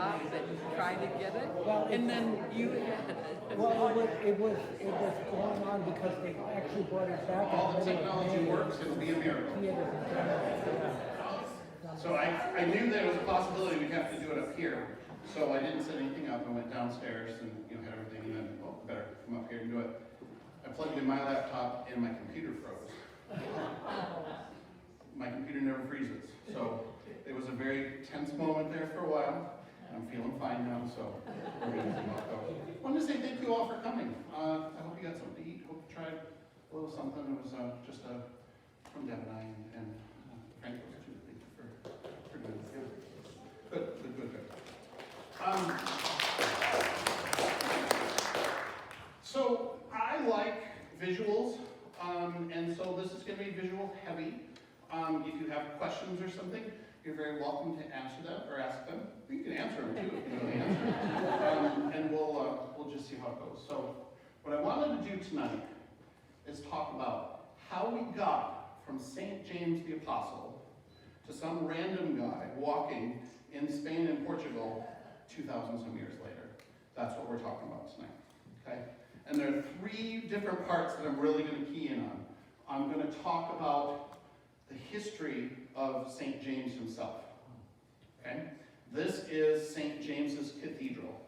box and try to get it, Well, and then you Well, it was going on because they actually brought it back. All the technology works, it'll be a miracle. So I knew there was a possibility we'd have to do it up here. So I didn't set anything up. I went downstairs and had everything, and then, well, better come up here and do it. I plugged in my laptop and my computer froze. My computer never freezes. So it was a very tense moment there for a while. I'm feeling fine now, so we're going to go. I wanted to say thank you all for coming. I hope you got something to eat. Hope you tried a little something. It was just from Deb and I and Frank was too. Thank you for doing this. Good. So I like visuals, and so this is going to be visual heavy. If you have questions or something, you're very welcome to answer them or ask them. You can answer them too if you know the answer. And we'll just see how it goes. So what I wanted to do tonight is talk about how we got from St. James the Apostle to some random guy walking in Spain and Portugal 2,000 some years later. That's what we're talking about tonight. Okay? And there are three different parts that I'm really going to key in on. I'm going to talk about the history of St. James himself. Okay? This is St. James's Cathedral.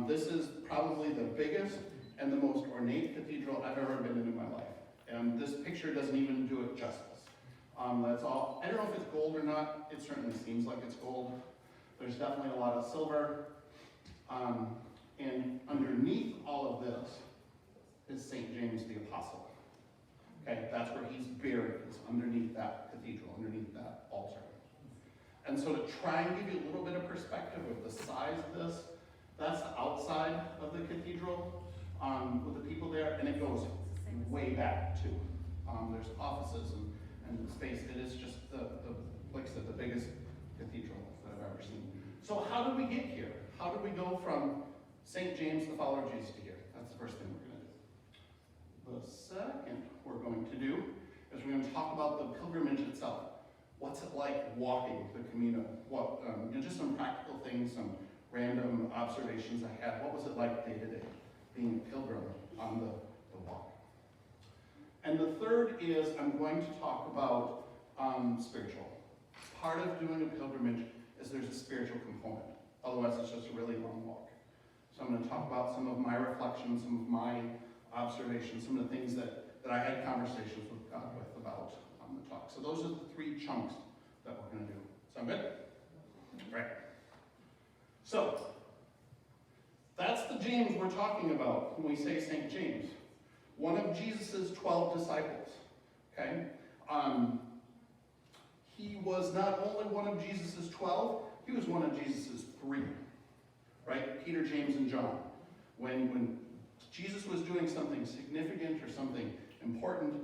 This is probably the biggest and the most ornate cathedral I've ever been in my life. And this picture doesn't even do it justice. That's all. I don't know if it's gold or not. It certainly seems like it's gold. There's definitely a lot of silver. And underneath all of this is St. James the Apostle. Okay, that's where he's buried, is underneath that cathedral, underneath that altar. And so to try and give you a little bit of perspective of the size of this, that's the outside of the cathedral with the people there, and it goes way back too. There's offices and space. It is just like I said, the biggest cathedral that I've ever seen. So how did we get here? How did we go from St. James, the follower of Jesus, to here? That's the first thing we're going to do. The second we're going to do is we're going to talk about the pilgrimage itself. What's it like walking the Camino? What, just some practical things, some random observations I had. What was it like day to day, being a pilgrim on the walk? And the third is I'm going to talk about spiritual. Part of doing a pilgrimage is there's a spiritual component. Otherwise, it's just a really long walk. So I'm going to talk about some of my reflections, some of my observations, some of the things that I had conversations with God with about the talk. So those are the three chunks that we're going to do. Sound good? Right. So that's the James we're talking about when we say St. James. One of Jesus' 12 disciples. Okay? He was not only one of Jesus' 12, he was one of Jesus' 3. Right? Peter, James, and John. When Jesus was doing something significant or something important,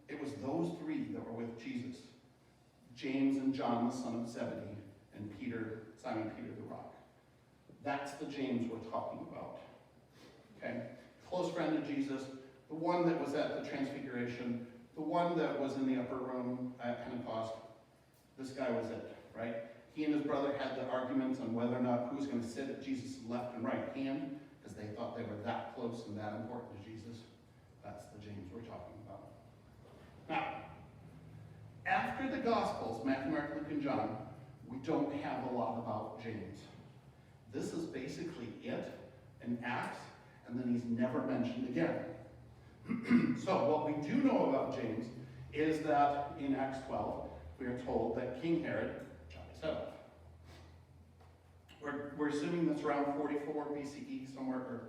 it was those 3 that were with Jesus. James and John, the son of Zebedee, and Simon Peter the Rock. That's the James we're talking about. Okay? Close friend of Jesus, the one that was at the Transfiguration, the one that was in the upper room at Pentecost. This guy was it, right? He and his brother had the arguments on whether or not who was going to sit at Jesus' left and right hand, because they thought they were that close and that important to Jesus. That's the James we're talking about. Now, after the Gospels, Matthew, Mark, Luke, and John, we don't have a lot about James. This is basically it in Acts, and then he's never mentioned again. So what we do know about James is that in Acts 12, we are told that King Herod shot his head off. We're assuming that's around 44 BCE, somewhere, or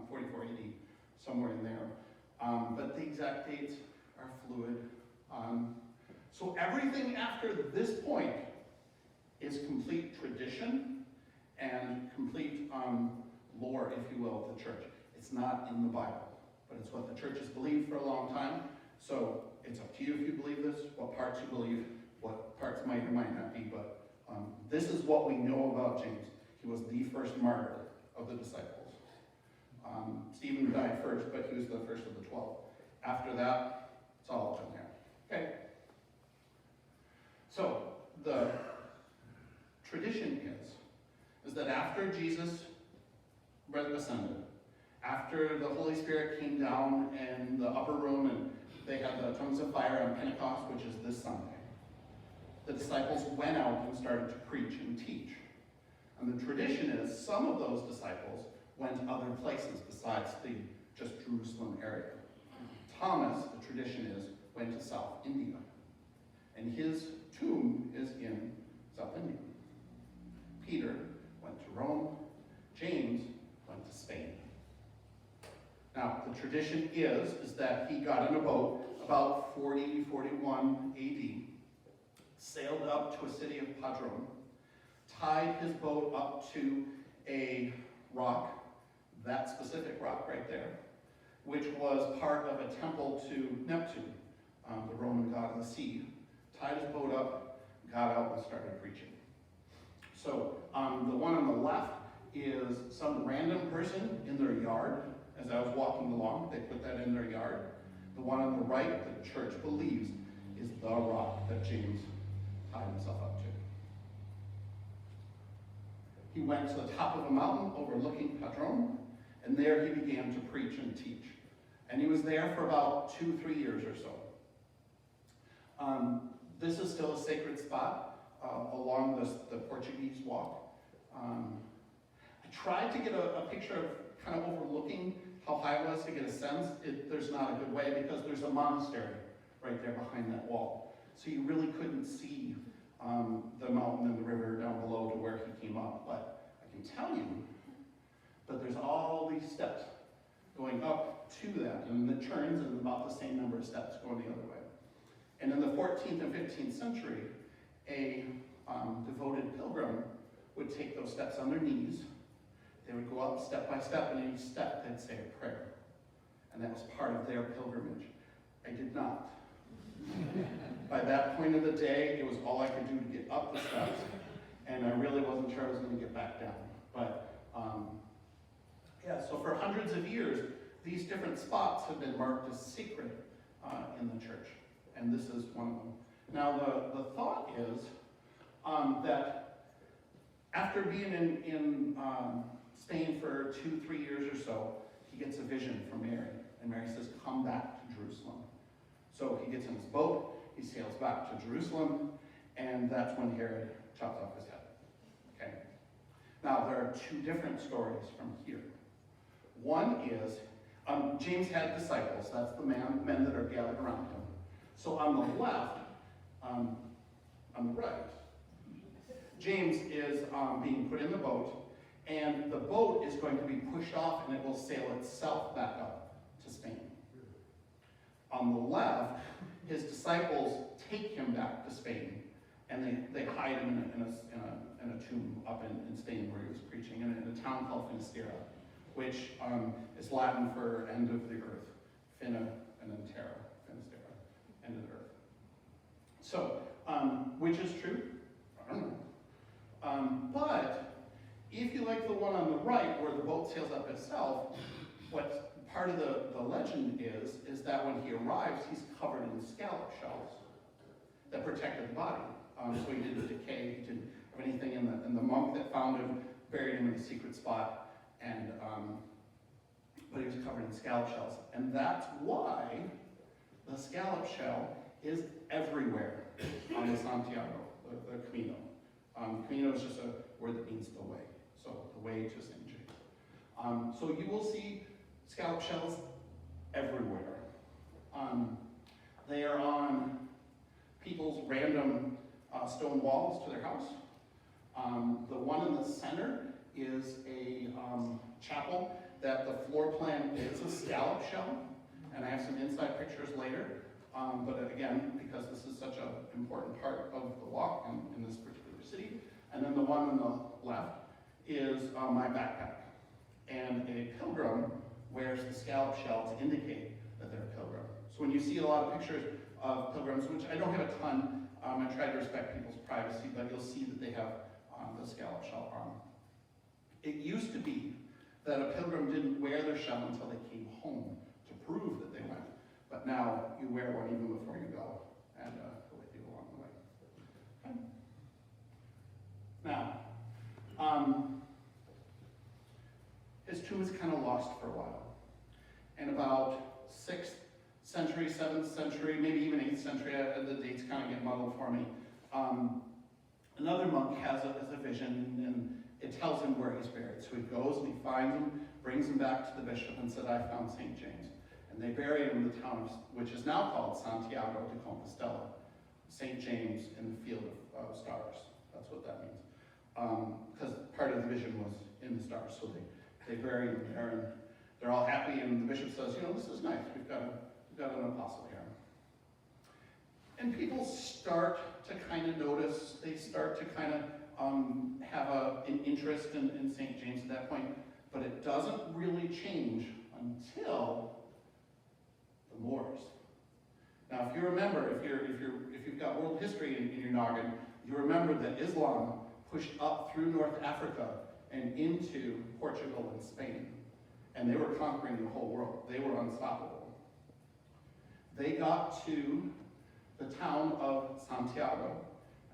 44 AD, somewhere in there. But the exact dates are fluid. So everything after this point is complete tradition and complete lore, if you will, of the church. It's not in the Bible, but it's what the church has believed for a long time. So it's up to you if you believe this, what parts you believe, what parts might or might not be, but this is what we know about James. He was the first martyr of the disciples. Stephen died first, but he was the first of the 12. After that, it's all up in there. Okay? So, the tradition is is that after Jesus ascended, after the Holy Spirit came down in the upper room and they had the tongues of fire on Pentecost, which is this Sunday, the disciples went out and started to preach and teach. And the tradition is some of those disciples went other places besides the just Jerusalem area. Thomas, the tradition is, went to South India. And his tomb is in South India. Peter went to Rome. James went to Spain. Now, the tradition is that he got in a boat about 40, 41 AD, sailed up to a city of Padron, tied his boat up to a rock, that specific rock right there, which was part of a temple to Neptune, the Roman god of the sea, tied his boat up, got out, and started preaching. So the one on the left is some random person in their yard. As I was walking along, they put that in their yard. The one on the right, the church believes, is the rock that James tied himself up to. He went to the top of a mountain overlooking Padron, and there he began to preach and teach. And he was there for about 2-3 years or so. This is still a sacred spot along the Portuguese walk. I tried to get a picture of kind of overlooking how high it was to get a sense. There's not a good way because there's a monastery right there behind that wall. So you really couldn't see the mountain and the river down below to where he came up. But I can tell you that there's all these steps going up to that, and it turns in about the same number of steps going the other way. And in the 14th and 15th century, a devoted pilgrim would take those steps on their knees. They would go up step by step, and each step they'd say a prayer. And that was part of their pilgrimage. I did not. By that point of the day, it was all I could do to get up the steps, and I really wasn't sure I was going to get back down. But yeah, so for hundreds of years, these different spots have been marked as sacred in the church, and this is one of them. Now, the thought is that after being in Spain for 2-3 years or so, he gets a vision from Mary, and Mary says, "Come back to Jerusalem." So he gets in his boat, he sails back to Jerusalem, and that's when Herod chops off his head. Okay. Now, there are 2 different stories from here. One is, James had disciples. That's the men that are gathered around him. So on the left, on the right, James is being put in the boat, and the boat is going to be pushed off, and it will sail itself back up to Spain. On the left, his disciples take him back to Spain, and they hide him in a tomb up in Spain where he was preaching, in a town called Finisterre, which is Latin for end of the earth. Fina and then terra, Finisterre, end of the earth. So, which is true? I don't know. But if you like the one on the right where the boat sails up itself, what part of the legend is that when he arrives, he's covered in scallop shells that protected the body. So he didn't decay, he didn't have anything, and the monk that found him buried him in a secret spot, and but he was covered in scallop shells. And that's why the scallop shell is everywhere on the Santiago, the Camino. Camino is just a word that means the way. So the way to St. James. So you will see scallop shells everywhere. They are on people's random stone walls to their house. The one in the center is a chapel that the floor plan is a scallop shell, and I have some inside pictures later. But again, because this is such an important part of the walk in this particular city. And then the one on the left is my backpack. And a pilgrim wears the scallop shell to indicate that they're a pilgrim. So when you see a lot of pictures of pilgrims, which I don't have a ton, I try to respect people's privacy, but you'll see that they have the scallop shell on. It used to be that a pilgrim didn't wear their shell until they came home to prove that they went. But now you wear one even before you go, and go with you along the way. Okay. Now, lost for a while. And about 6th century, 7th century, maybe even 8th century, the dates kind of get muddled for me, another monk has a vision, and it tells him where he's buried. So he goes and he finds him, brings him back to the bishop and said, I found St. James. And they bury him in the town, which is now called Santiago de Compostela, St. James in the field of stars. That's what that means. Because part of the vision was in the stars, so they bury him there, and they're all happy, and the bishop says, this is nice, we've got an apostle here. And people start to kind of notice, they start to kind of have an interest in St. James at that point, but it doesn't really change until the Moors. Now, if you remember, if you've got world history in your noggin, you remember that Islam pushed up through North Africa and into Portugal and Spain, and they were conquering the whole world. They were unstoppable. They got to the town of Santiago,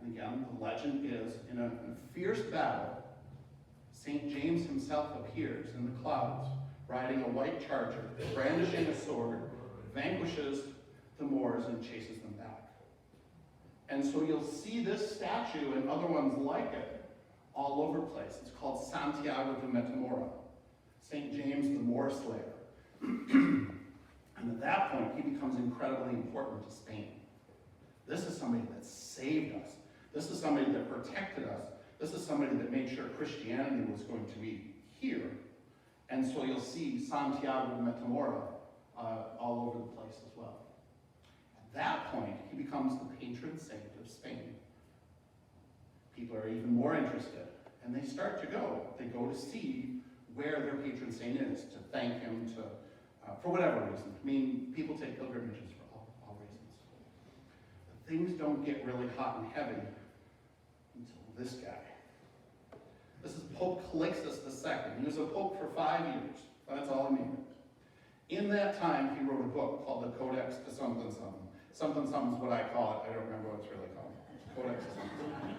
and again, the legend is, in a fierce battle, St. James himself appears in the clouds, riding a white charger, brandishing a sword, vanquishes the Moors and chases them back. And so you'll see this statue and other ones like it all over the place. It's called Santiago de Metamora, St. James the Moor Slayer. And at that point, he becomes incredibly important to Spain. This is somebody that saved us. This is somebody that protected us. This is somebody that made sure Christianity was going to be here. And so you'll see Santiago de Metamora all over the place as well. At that point, he becomes the patron saint of Spain. People are even more interested, and they start to go. They go to see where their patron saint is, to thank him, for whatever reason. I mean, people take pilgrimages for all reasons. But things don't get really hot and heavy until this guy. This is Pope Calixtus II. He was a pope for 5 years. That's all I mean. In that time, he wrote a book called the Codex de something something. Something something is what I call it. I don't remember what it's really called. Codex de something.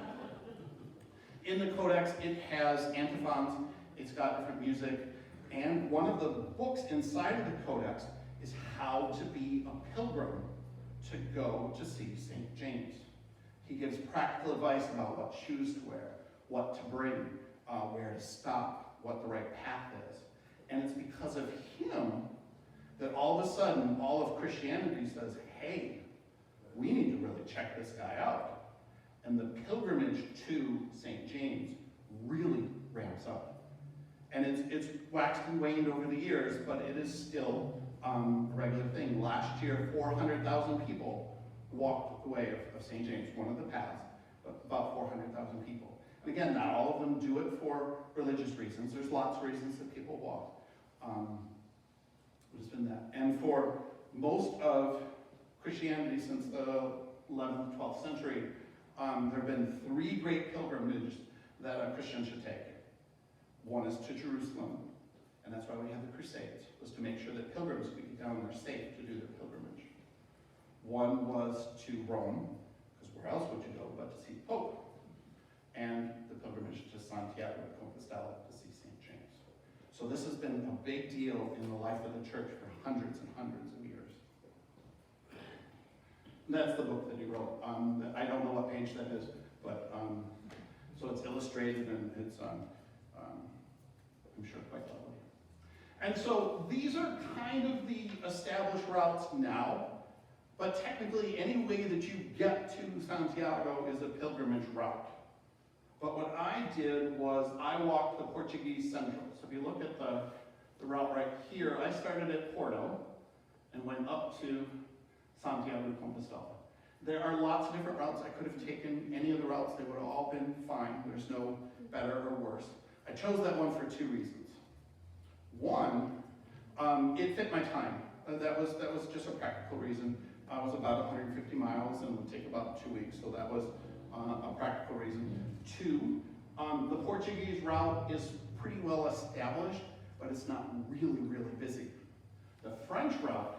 In the Codex, it has antiphons. It's got different music. And one of the books inside of the Codex is how to be a pilgrim to go to see St. James. He gives practical advice about what shoes to wear, what to bring, where to stop, what the right path is. And it's because of him that all of a sudden, all of Christianity says, hey, we need to really check this guy out. And the pilgrimage to St. James really ramps up. And it's waxed and waned over the years, but it is still a regular thing. Last year, 400,000 people walked the way of St. James, one of the paths, but about 400,000 people. And again, not all of them do it for religious reasons. There's lots of reasons that people walk. It's been that. And for most of Christianity since the 11th, 12th century, there have been 3 great pilgrimages that a Christian should take. One is to Jerusalem, and that's why we have the Crusades, was to make sure that pilgrims could get down there safe to do their pilgrimage. One was to Rome, because where else would you go but to see the Pope? And the pilgrimage to Santiago de Compostela to see St. James. So this has been a big deal in the life of the church for hundreds and hundreds of years. And that's the book that he wrote. I don't know what page that is, but so it's illustrated and it's I'm sure quite lovely. And so these are kind of the established routes now, but technically any way that you get to Santiago is a pilgrimage route. But what I did was I walked the Portuguese Central. So if you look at the route right here, I started at Porto and went up to Santiago de Compostela. There are lots of different routes. I could have taken any of the routes. They would have all been fine. There's no better or worse. I chose that one for 2 reasons. One, it fit my time. That was just a practical reason. I was about 150 miles and would take about 2 weeks, so that was a practical reason. 2, the Portuguese route is pretty well established, but it's not really, really busy. The French route,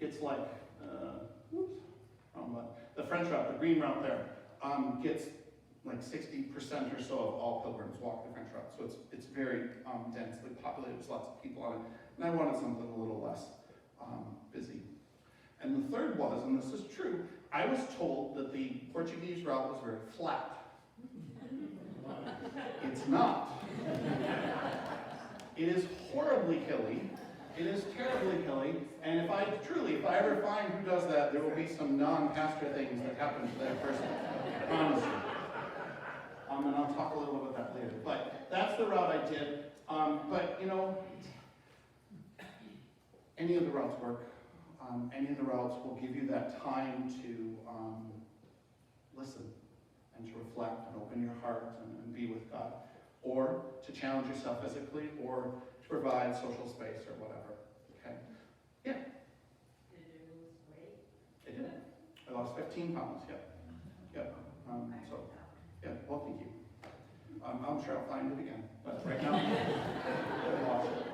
it's like, the French route, the green route there, gets like 60% or so of all pilgrims walk the French route. So it's very densely populated, there's lots of people on it. And I wanted something a little less busy. And the third was, and this is true, I was told that the Portuguese route was very flat. It's not. It is horribly hilly. It is terribly hilly. And if I ever find who does that, there will be some non-pastor things that happen to that person. Honestly. And I'll talk a little bit about that later. But that's the route I did. But you know, any of the routes work. Any of the routes will give you that time to listen and to reflect and open your heart and be with God, or to challenge yourself physically, or to provide social space or whatever. Okay? Yeah. Did you lose weight? I did. I lost 15 pounds. Yeah. Yeah. So, yeah. Well, thank you. I'm sure I'll find it again, but right now, I lost it.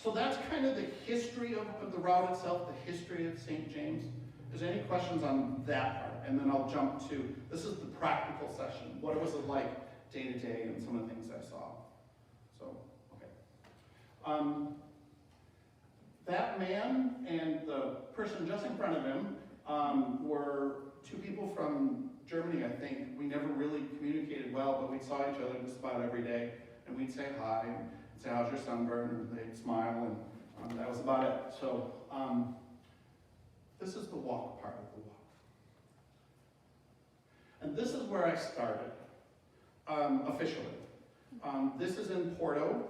So that's kind of the history of the route itself, the history of St. James. Is there any questions on that part? And then I'll jump to, this is the practical session. What was it like day to day and some of the things I saw? So, okay. That man and the person just in front of him were two people from Germany, I think. We never really communicated well, but we saw each other just about every day. And we'd say hi, and say, how's your sunburn? And they'd smile, and that was about it. So, this is the walk part of the walk. And this is where I started, officially. This is in Porto,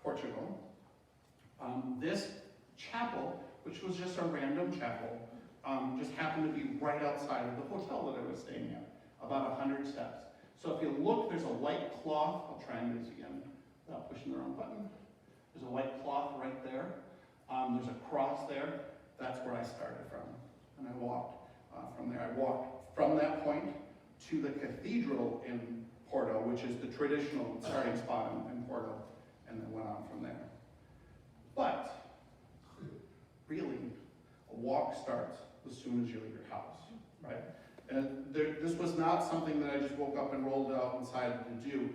Portugal. This chapel, which was just a random chapel, just happened to be right outside of the hotel that I was staying at, about 100 steps. So if you look, there's a white cloth. I'll try and do this again without pushing the wrong button. There's a white cloth right there. There's a cross there. That's where I started from. And I walked from there. I walked from that point to the cathedral in Porto, which is the traditional starting spot in Porto, and then went on from there. But really, a walk starts as soon as you leave your house, right? And this was not something that I just woke up and rolled out and decided to do.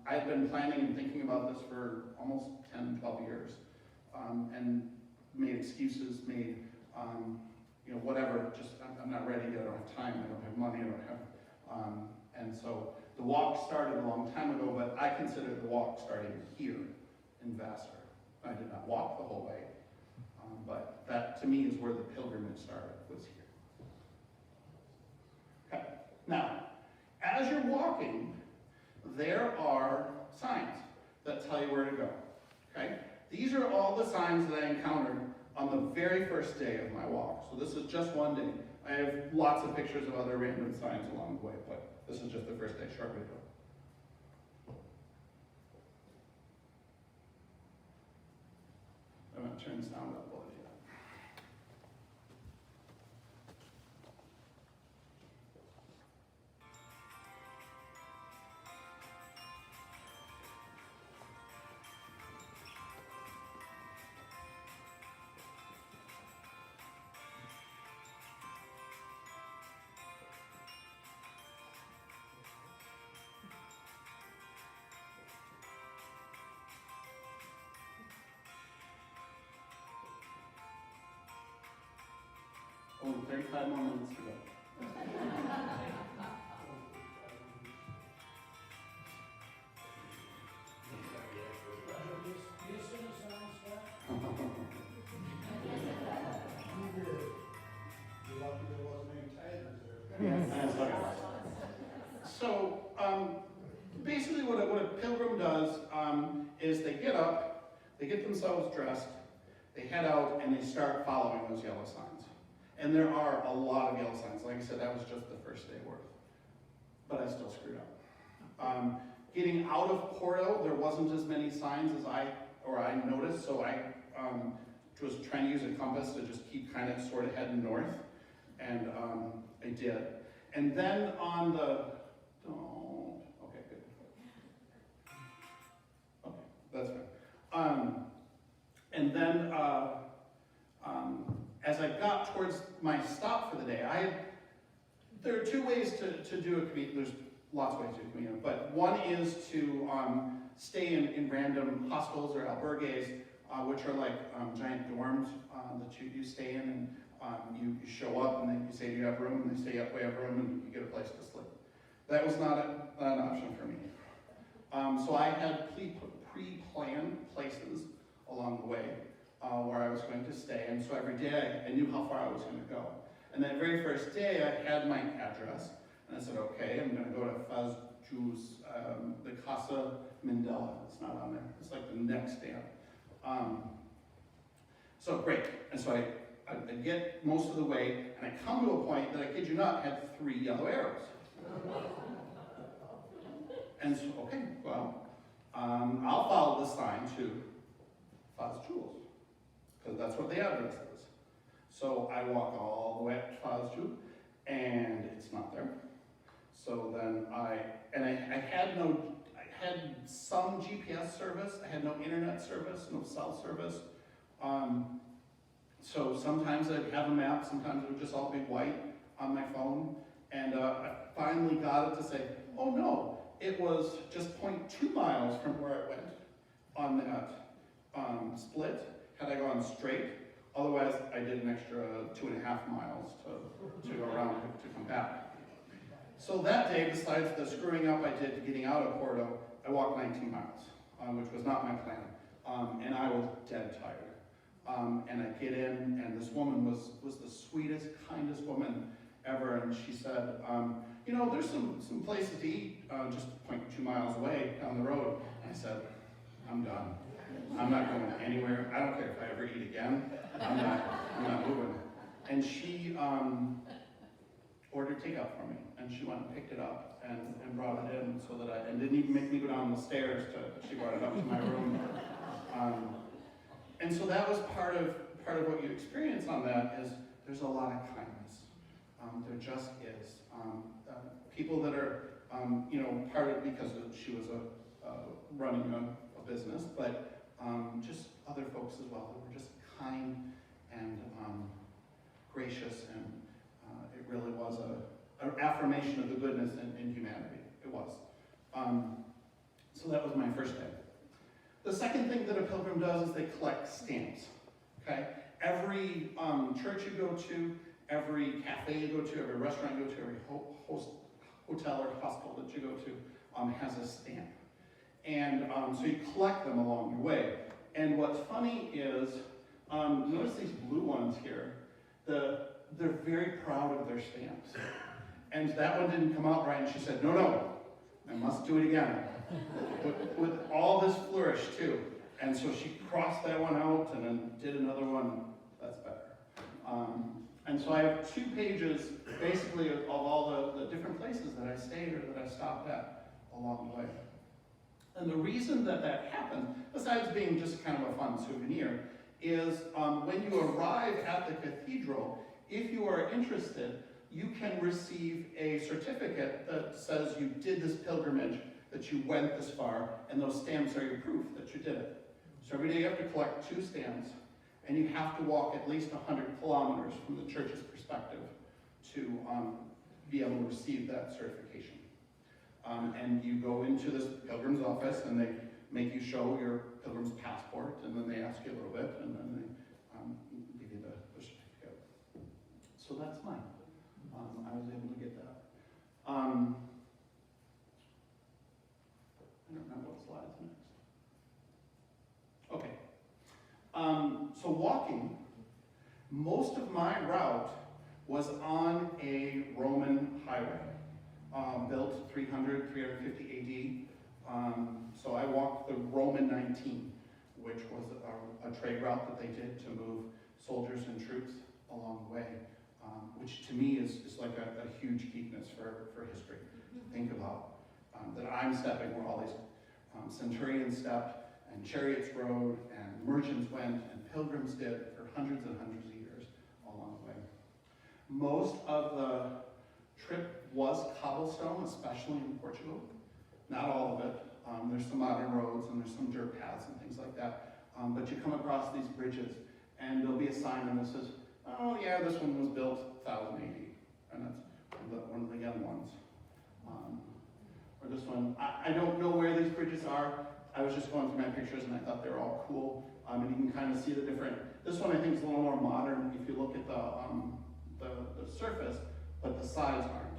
I had been planning and thinking about this for almost 10, 12 years, and made excuses, made, whatever, just I'm not ready yet, I don't have time, I don't have money, I don't have, and so the walk started a long time ago, but I consider the walk starting here in Vassar. I did not walk the whole way, but that to me is where the pilgrimage started, was here. Okay, now, as you're walking, there are signs that tell you where to go, okay? These are all the signs that I encountered on the very first day of my walk. So this is just one day. I have lots of pictures of other random signs along the way, but this is just the first day, short video. I'm going to turn the sound up while I do that. Only 35 more minutes to go. So, basically what a pilgrim does is they get up, they get themselves dressed, they head out, and they start following those yellow signs. And there are a lot of yellow signs. Like I said, that was just the first day worth. But I still screwed up. Getting out of Porto, there wasn't as many signs as I noticed, so I was trying to use a compass to just keep kind of sort of heading north. And I did. And then on the, okay, good. Okay, that's fine. And then, as I got towards my stop for the day, I had there are two ways to do a Camino. There's lots of ways to do a Camino, but one is to stay in random hostels or albergues, which are like giant dorms that you stay in, and you show up and then you say, do you have room? And they say, yep, we have room, and you get a place to sleep. That was not an option for me. So I had pre-planned places along the way where I was going to stay, and so every day I knew how far I was going to go. And that very first day I had my address, and I said, okay, I'm going to go to Faz Jus, the Casa Mindela. It's not on there. It's like the next stamp. So great. And so I get most of the way, and I come to a point that, I kid you not, had 3 yellow arrows. And so, okay, well, I'll follow the sign to Faz Jus, because that's what the address is. So I walk all the way up to Faz Jus, and it's not there. So then I had some GPS service. I had no internet service, no cell service. So sometimes I'd have a map, sometimes it would just all be white on my phone. And I finally got it to say, oh no, it was just 0.2 miles from where I went on that split, had I gone straight. Otherwise, I did an extra 2.5 miles to go around to come back. So that day, besides the screwing up I did getting out of Porto, I walked 19 miles, which was not my plan. And I was dead tired. And I get in, and this woman was the sweetest, kindest woman ever. And she said, you know, there's some places to eat just 0.2 miles away down the road. And I said, I'm done. I'm not going anywhere. I don't care if I ever eat again. I'm not moving. And she ordered takeout for me, and she went and picked it up and brought it in, so that and didn't even make me go down the stairs she brought it up to my room. And so that was part of what you experience on that is there's a lot of kindness. There just is. People that are, you know, part of because she was running a business, but just other folks as well that were just kind and gracious, and it really was an affirmation of the goodness in humanity. It was. So that was my first day. The second thing that a pilgrim does is they collect stamps. Okay? Every church you go to, every cafe you go to, every restaurant you go to, every hotel or hostel that you go to has a stamp. And so you collect them along your way. And what's funny is, notice these blue ones here. They're very proud of their stamps. And that one didn't come out right, and she said, no, I must do it again. with all this flourish too. And so she crossed that one out and then did another one. That's better. And so I have 2 pages basically of all the different places that I stayed or that I stopped at along the way. And the reason that happened, besides being just kind of a fun souvenir, is when you arrive at the cathedral, if you are interested, you can receive a certificate that says you did this pilgrimage, that you went this far, and those stamps are your proof that you did it. So every day you have to collect 2 stamps, and you have to walk at least 100 kilometers from the church's perspective to be able to receive that certification. And you go into this pilgrim's office, and they make you show your pilgrim's passport, and then they ask you a little bit, and then they give you the certificate. So that's mine. I was able to get that. I don't remember what slide's next. Okay. So walking, most of my route was on a Roman highway, built 300, 350 AD. So I walked the Roman 19, which was a trade route that they did to move soldiers and troops along the way, which to me is like a huge geekness for history. Think about that I'm stepping where all these centurions stepped, and chariots rode, and merchants went, and pilgrims did for hundreds and hundreds of years along the way. Most of the trip was cobblestone, especially in Portugal. Not all of it. There's some modern roads, and there's some dirt paths and things like that. But you come across these bridges, and there'll be a sign that says, oh yeah, this one was built 1000 AD. And one of the young ones. Or this one, I don't know where these bridges are. I was just going through my pictures and I thought they were all cool. And you can kind of see the different, this one I think is a little more modern if you look at the surface, but the sides aren't.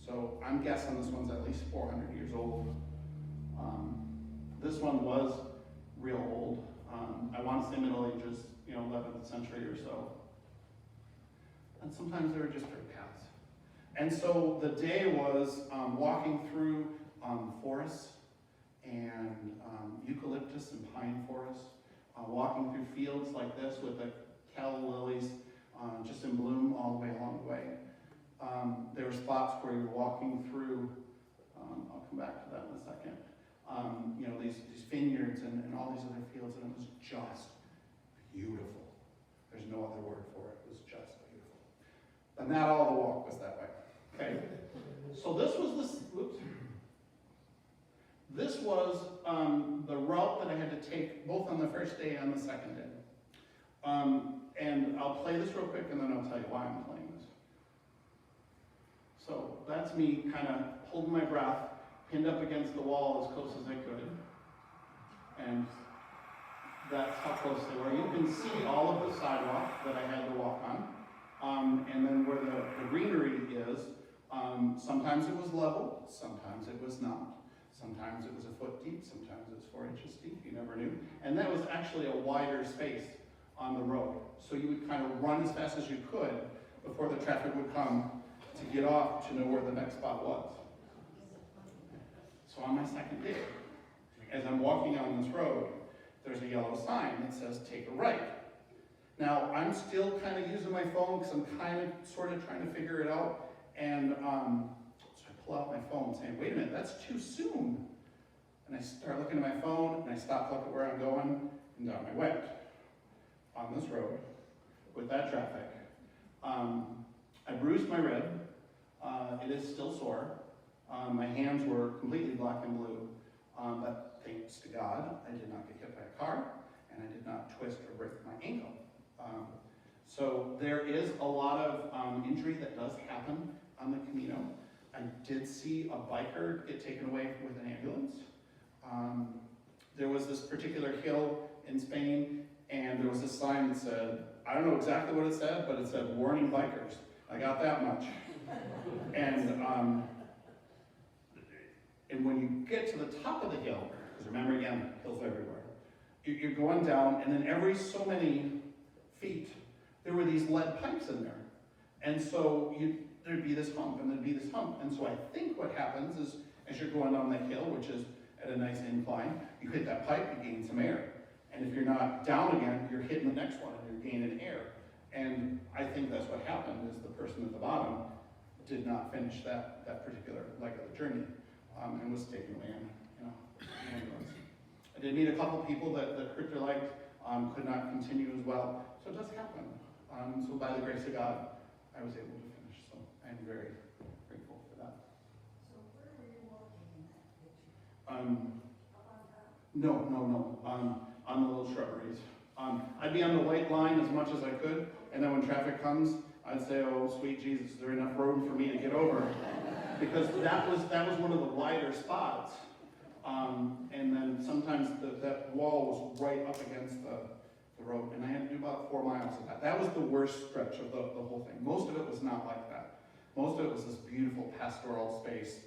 So I'm guessing this one's at least 400 years old. This one was real old. I want to say Middle Ages, 11th century or so. And sometimes they were just dirt paths. And so the day was walking through forests and eucalyptus and pine forests, walking through fields like this with the calla lilies just in bloom all the way along the way. There were spots where you're walking through, I'll come back to that in a second, these vineyards and all these other fields, and it was just beautiful. There's no other word for it. It was just beautiful. But not all the walk was that way. Okay? So this was the route that I had to take both on the first day and the second day. And I'll play this real quick and then I'll tell you why I'm playing this. So that's me kind of holding my breath, pinned up against the wall as close as I could. And that's how close they were. You can see all of the sidewalk that I had to walk on. And then where the greenery is, sometimes it was level, sometimes it was not. Sometimes it was a foot deep, sometimes it was 4 inches deep, you never knew. And that was actually a wider space on the road. So you would kind of run as fast as you could before the traffic would come to get off to know where the next spot was. So on my second day, as I'm walking on this road, there's a yellow sign that says take a right. Now, I'm still kind of using my phone because I'm kind of sort of trying to figure it out. And so I pull out my phone saying, wait a minute, that's too soon. And I start looking at my phone and I stop, look at where I'm going, and down I went on this road with that traffic. I bruised my rib. It is still sore. My hands were completely black and blue. But thanks to God, I did not get hit by a car, and I did not twist or break my ankle. So there is a lot of injury that does happen on the Camino. I did see a biker get taken away with an ambulance. There was this particular hill in Spain, and there was a sign that said, I don't know exactly what it said, but it said, warning bikers. I got that much. And when you get to the top of the hill, because remember again, hills everywhere, you're going down, and then every so many feet, there were these lead pipes in there. And so there'd be this hump, and there'd be this hump. And so I think what happens is, as you're going down the hill, which is at a nice incline, you hit that pipe, you gain some air. And if you're not down again, you're hitting the next one, and you're gaining air. And I think that's what happened, is the person at the bottom did not finish that particular leg of the journey, and was taken away in an ambulance. I did meet a couple people that hurt their leg, could not continue as well. So it does happen. So by the grace of God, I was able to finish. So I'm very grateful for that. So where were you walking in that picture? No. On the little shrubberies. I'd be on the white line as much as I could, and then when traffic comes, I'd say, oh, sweet Jesus, is there enough room for me to get over? Because that was one of the wider spots. And then sometimes that wall was right up against the road, and I had to do about 4 miles of that. That was the worst stretch of the whole thing. Most of it was not like that. Most of it was this beautiful pastoral space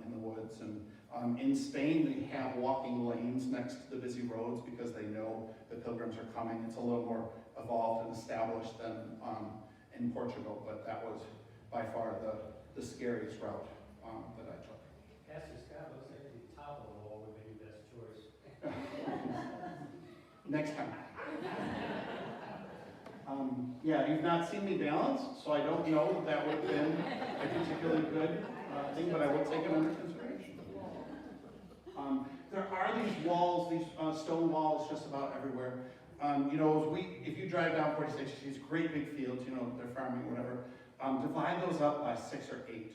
in the woods. And in Spain, they have walking lanes next to the busy roads because they know the pilgrims are coming. It's a little more evolved and established than in Portugal, but that was by far the scariest route that I took. Pastor Scott looks like the top of the wall would be your best choice. Next time. Yeah, you've not seen me balance, so I don't know that would have been a particularly good thing, but I will take it under consideration. There are these walls, these stone walls just about everywhere. If you drive down 46, you see these great big fields, they're farming, whatever. Divide those up by 6 or 8.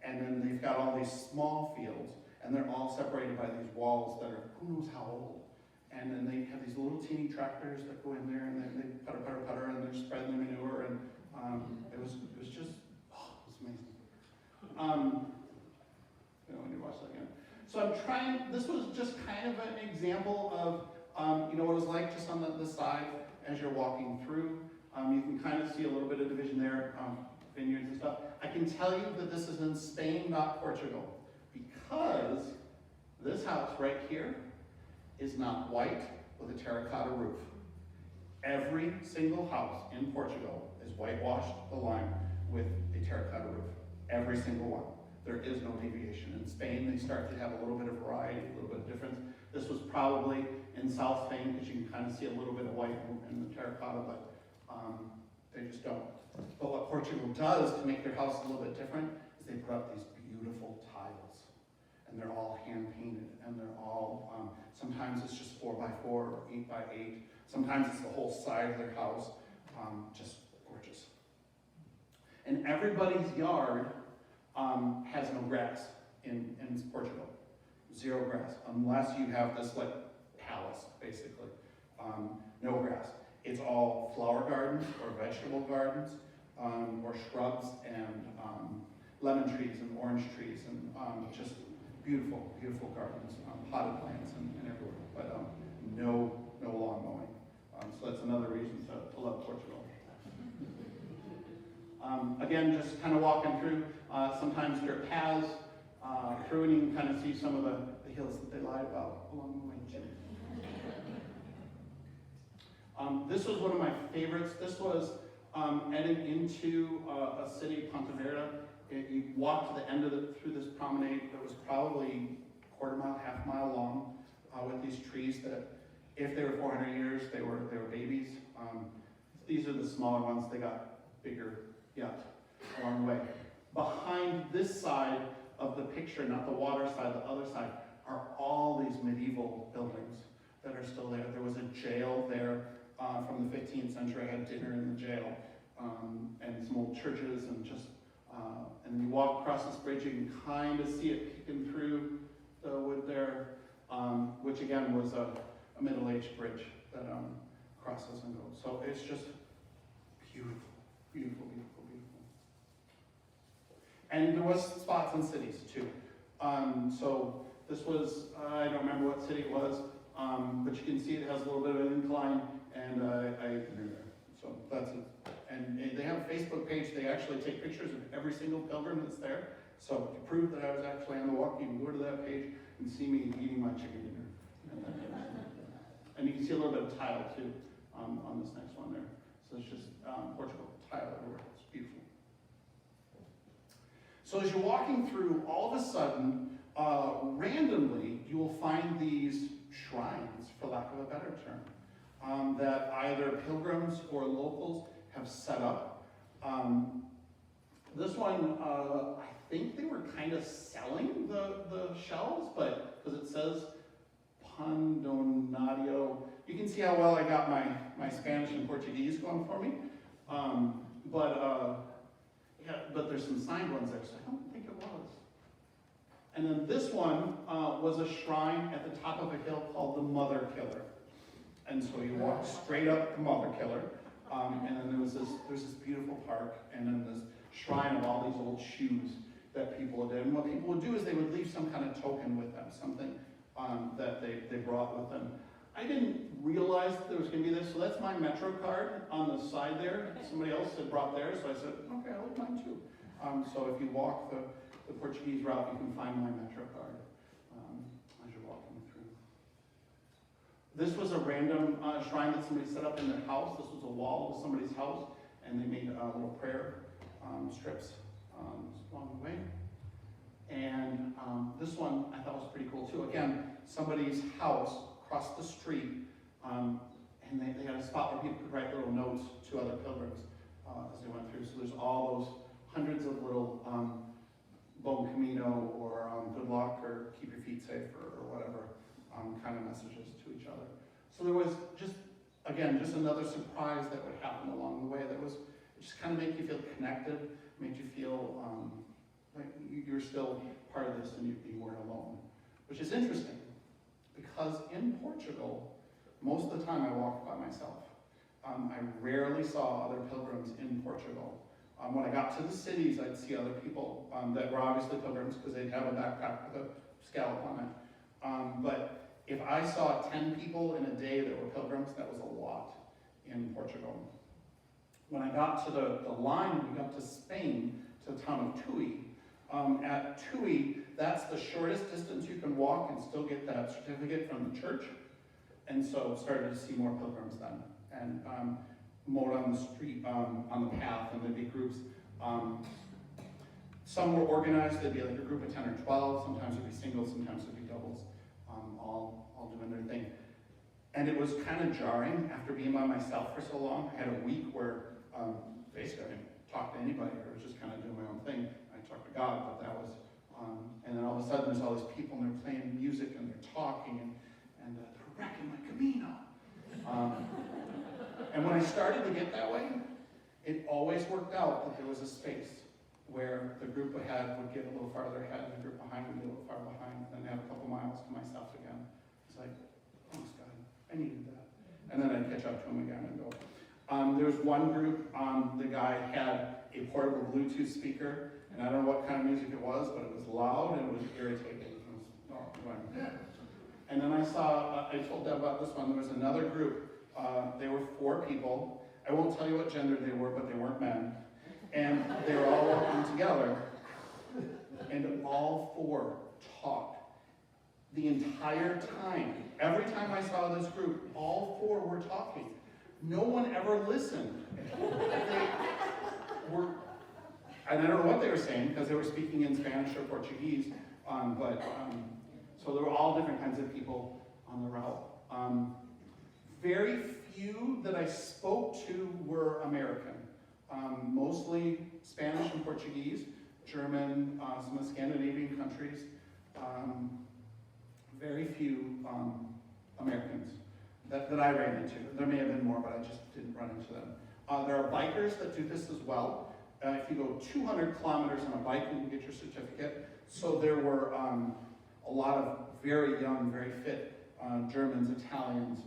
And then they've got all these small fields, and they're all separated by these walls that are who knows how old. And then they have these little teeny tractors that go in there, and they putter, and they're spreading the manure, and it was It's amazing. I need to watch that again. So I'm trying, this was just kind of an example of, what it was like just on the side as you're walking through. You can kind of see a little bit of division there, vineyards and stuff. I can tell you that this is in Spain, not Portugal, because this house right here is not white with a terracotta roof. Every single house in Portugal is whitewashed, the lime, with a terracotta roof. Every single one. There is no deviation. In Spain, they start to have a little bit of variety, a little bit of difference. This was probably in South Spain, because you can kind of see a little bit of white in the terracotta, but they just don't. But what Portugal does to make their house a little bit different is they put up these beautiful tiles. And they're all hand painted, and they're all, sometimes it's just 4x4 or 8x8. Sometimes it's the whole side of their house. Just gorgeous. And everybody's yard has no grass in Portugal. Zero grass, unless you have this like palace, basically. No grass. It's all flower gardens or vegetable gardens, or shrubs and lemon trees and orange trees, and just beautiful, beautiful gardens, potted plants and everywhere, but no lawn mowing. So that's another reason to love Portugal. Again, just kind of walking through, sometimes dirt paths through, and you can kind of see some of the hills that they lied about along the way too. This was one of my favorites. This was heading into a city, Pontevedra. You walked to the end of through this promenade that was probably quarter mile, half mile long, with these trees that, if they were 400 years, they were babies. These are the smaller ones. They got bigger yet along the way. Behind this side of the picture, not the water side, the other side, are all these medieval buildings that are still there. There was a jail there from the 15th century. I had dinner in the jail, and some old churches, and just, and then you walk across this bridge, you can kind of see it peeking through the wood there, which again was a middle-aged bridge that crosses and goes. So it's just beautiful, beautiful, beautiful, beautiful. And there was spots in cities too. So this was, I don't remember what city it was, but you can see it has a little bit of an incline, and I knew there. So that's it. And they have a Facebook page. They actually take pictures of every single pilgrim that's there. So to prove that I was actually on the walk, you can go to that page and see me eating my chicken dinner. And you can see a little bit of tile too on this next one there. So it's just Portugal, tile everywhere. It's beautiful. So as you're walking through, all of a sudden, randomly, you will find these shrines, for lack of a better term, that either pilgrims or locals have set up. This one, I think they were kind of selling the shells, but because it says Pandonadio, you can see how well I got my Spanish and Portuguese going for me. But there's some signed ones there, so I don't think it was. And then this one was a shrine at the top of a hill called the Mother Killer. And so you walk straight up the Mother Killer, and then there's this beautiful park, and then this shrine of all these old shoes that people did. And what people would do is they would leave some kind of token with them, something that they brought with them. I didn't realize that there was going to be this, so that's my Metro card on the side there. Somebody else had brought theirs, so I said, okay, I'll leave mine too. So if you walk the Portuguese route, you can find my Metro card as you're walking through. This was a random shrine that somebody set up in their house. This was a wall of somebody's house, and they made little prayer strips along the way. And this one I thought was pretty cool too. Again, somebody's house across the street, and they had a spot where people could write little notes to other pilgrims as they went through. So there's all those hundreds of little Bon Camino or good luck or keep your feet safe or whatever kind of messages to each other. So there was just another surprise that would happen along the way that was just kind of make you feel connected, make you feel like you're still part of this and you weren't alone, which is interesting because in Portugal, most of the time I walked by myself. I rarely saw other pilgrims in Portugal When I got to the cities, I'd see other people that were obviously pilgrims because they'd have a backpack with a scallop on it. But if I saw 10 people in a day that were pilgrims, that was a lot in Portugal. When I got to the line, we got to Spain, to the town of Tui. At Tui, that's the shortest distance you can walk and still get that certificate from the church. And so started to see more pilgrims then. And more on the street, on the path, and there'd be groups. Some were organized, there'd be like a group of 10 or 12, sometimes it'd be singles, sometimes it'd be doubles, all doing their thing. And it was kind of jarring after being by myself for so long. I had a week where basically I didn't talk to anybody, I was just kind of doing my own thing. I talked to God, but that was, and then all of a sudden there's all these people and they're playing music and they're talking and they're wrecking my Camino. And when I started to get that way, it always worked out that there was a space where the group ahead would get a little farther ahead and the group behind would get a little far behind, and then have a couple miles to myself again. It's like, thanks God, I needed that. And then I'd catch up to him again and go. There was one group, the guy had a portable Bluetooth speaker, and I don't know what kind of music it was, but it was loud and it was irritating. It was, and then I told Deb about this one, there was another group, they were 4 people. I won't tell you what gender they were, but they weren't men. And they were all walking together, and all 4 talked the entire time. Every time I saw this group, all 4 were talking. No one ever listened. They were, and I don't know what they were saying, because they were speaking in Spanish or Portuguese, so there were all different kinds of people on the route. Very few that I spoke to were American. Mostly Spanish and Portuguese, German, some of the Scandinavian countries. Very few Americans that I ran into. There may have been more, but I just didn't run into them. There are bikers that do this as well. If you go 200 kilometers on a bike, you can get your certificate. So there were a lot of very young, very fit Germans, Italians,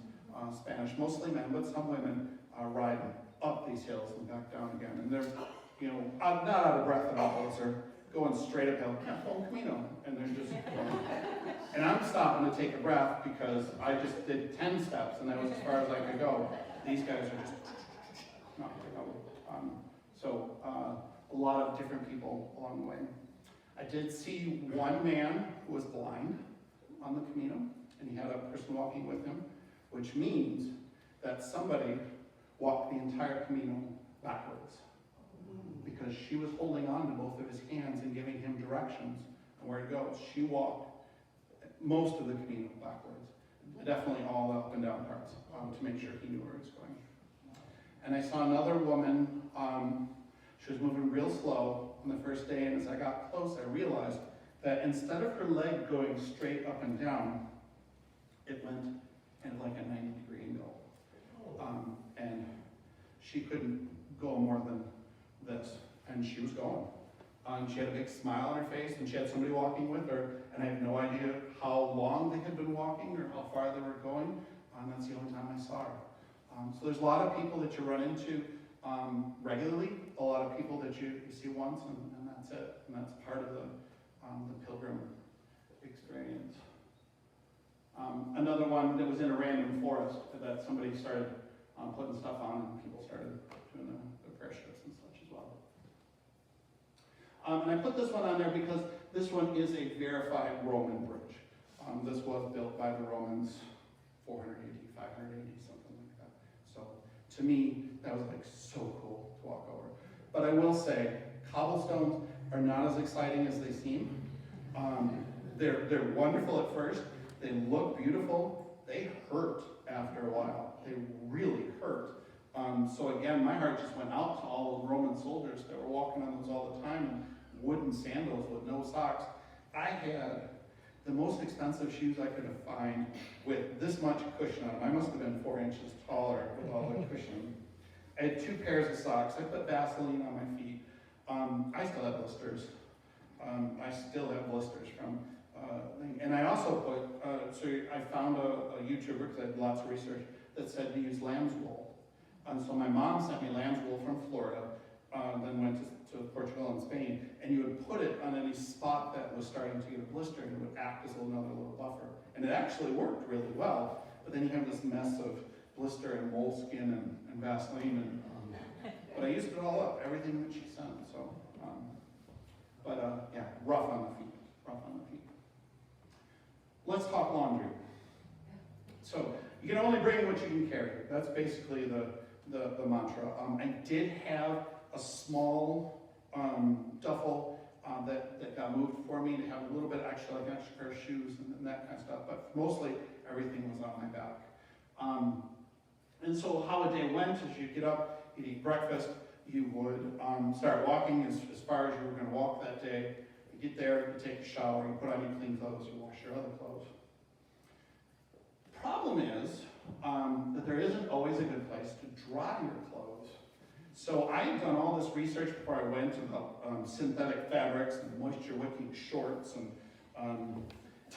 Spanish, mostly men, but some women riding up these hills and back down again. And they're, not out of breath at all. They're going straight uphill, Camino, and they're just going. And I'm stopping to take a breath because I just did 10 steps, and that was as far as I could go. These guys are just not going. So a lot of different people along the way. I did see one man who was blind on the Camino, and he had a person walking with him, which means that somebody walked the entire Camino backwards, because she was holding on to both of his hands and giving him directions on where to go. She walked most of the Camino backwards, definitely all up and down parts, to make sure he knew where he was going. And I saw another woman, she was moving real slow on the first day, and as I got close, I realized that instead of her leg going straight up and down, it went in like a 90-degree angle. And she couldn't go more than this, and she was going. She had a big smile on her face, and she had somebody walking with her, and I have no idea how long they had been walking or how far they were going. That's the only time I saw her. So there's a lot of people that you run into regularly, a lot of people that you see once, and that's it. And that's part of the pilgrim experience. Another one that was in a random forest that somebody started putting stuff on, and people started doing the prayer strips and such as well. And I put this one on there because this one is a verified Roman bridge. This was built by the Romans 480, 580, something like that. So to me, that was like so cool to walk over. But I will say, cobblestones are not as exciting as they seem. They're wonderful at first. They look beautiful. They hurt after a while. They really hurt. So again, my heart just went out to all those Roman soldiers that were walking on those all the time in wooden sandals with no socks. I had the most expensive shoes I could find with this much cushion on them. I must have been 4 inches taller with all the cushion. I had 2 pairs of socks. I put Vaseline on my feet. I still have blisters. I still have blisters from and I also put, so I found a YouTuber, because I did lots of research, that said to use lamb's wool. And so my mom sent me lamb's wool from Florida, then went to Portugal and Spain, and you would put it on any spot that was starting to get a blister, and it would act as another little buffer. And it actually worked really well, but then you have this mess of blister and moleskin and Vaseline, and but I used it all up, everything that she sent. So, yeah, rough on the feet, rough on the feet. Let's talk laundry. So you can only bring what you can carry. That's basically the mantra. I did have a small duffel that got moved for me to have a little bit extra, like an extra pair of shoes and that kind of stuff, but mostly everything was on my back. And so how a day went is you'd get up, you'd eat breakfast, you would start walking as far as you were going to walk that day. You get there, you take a shower, you put on your clean clothes, you wash your other clothes. The problem is that there isn't always a good place to dry your clothes. So I had done all this research before I went about synthetic fabrics and moisture wicking shorts, and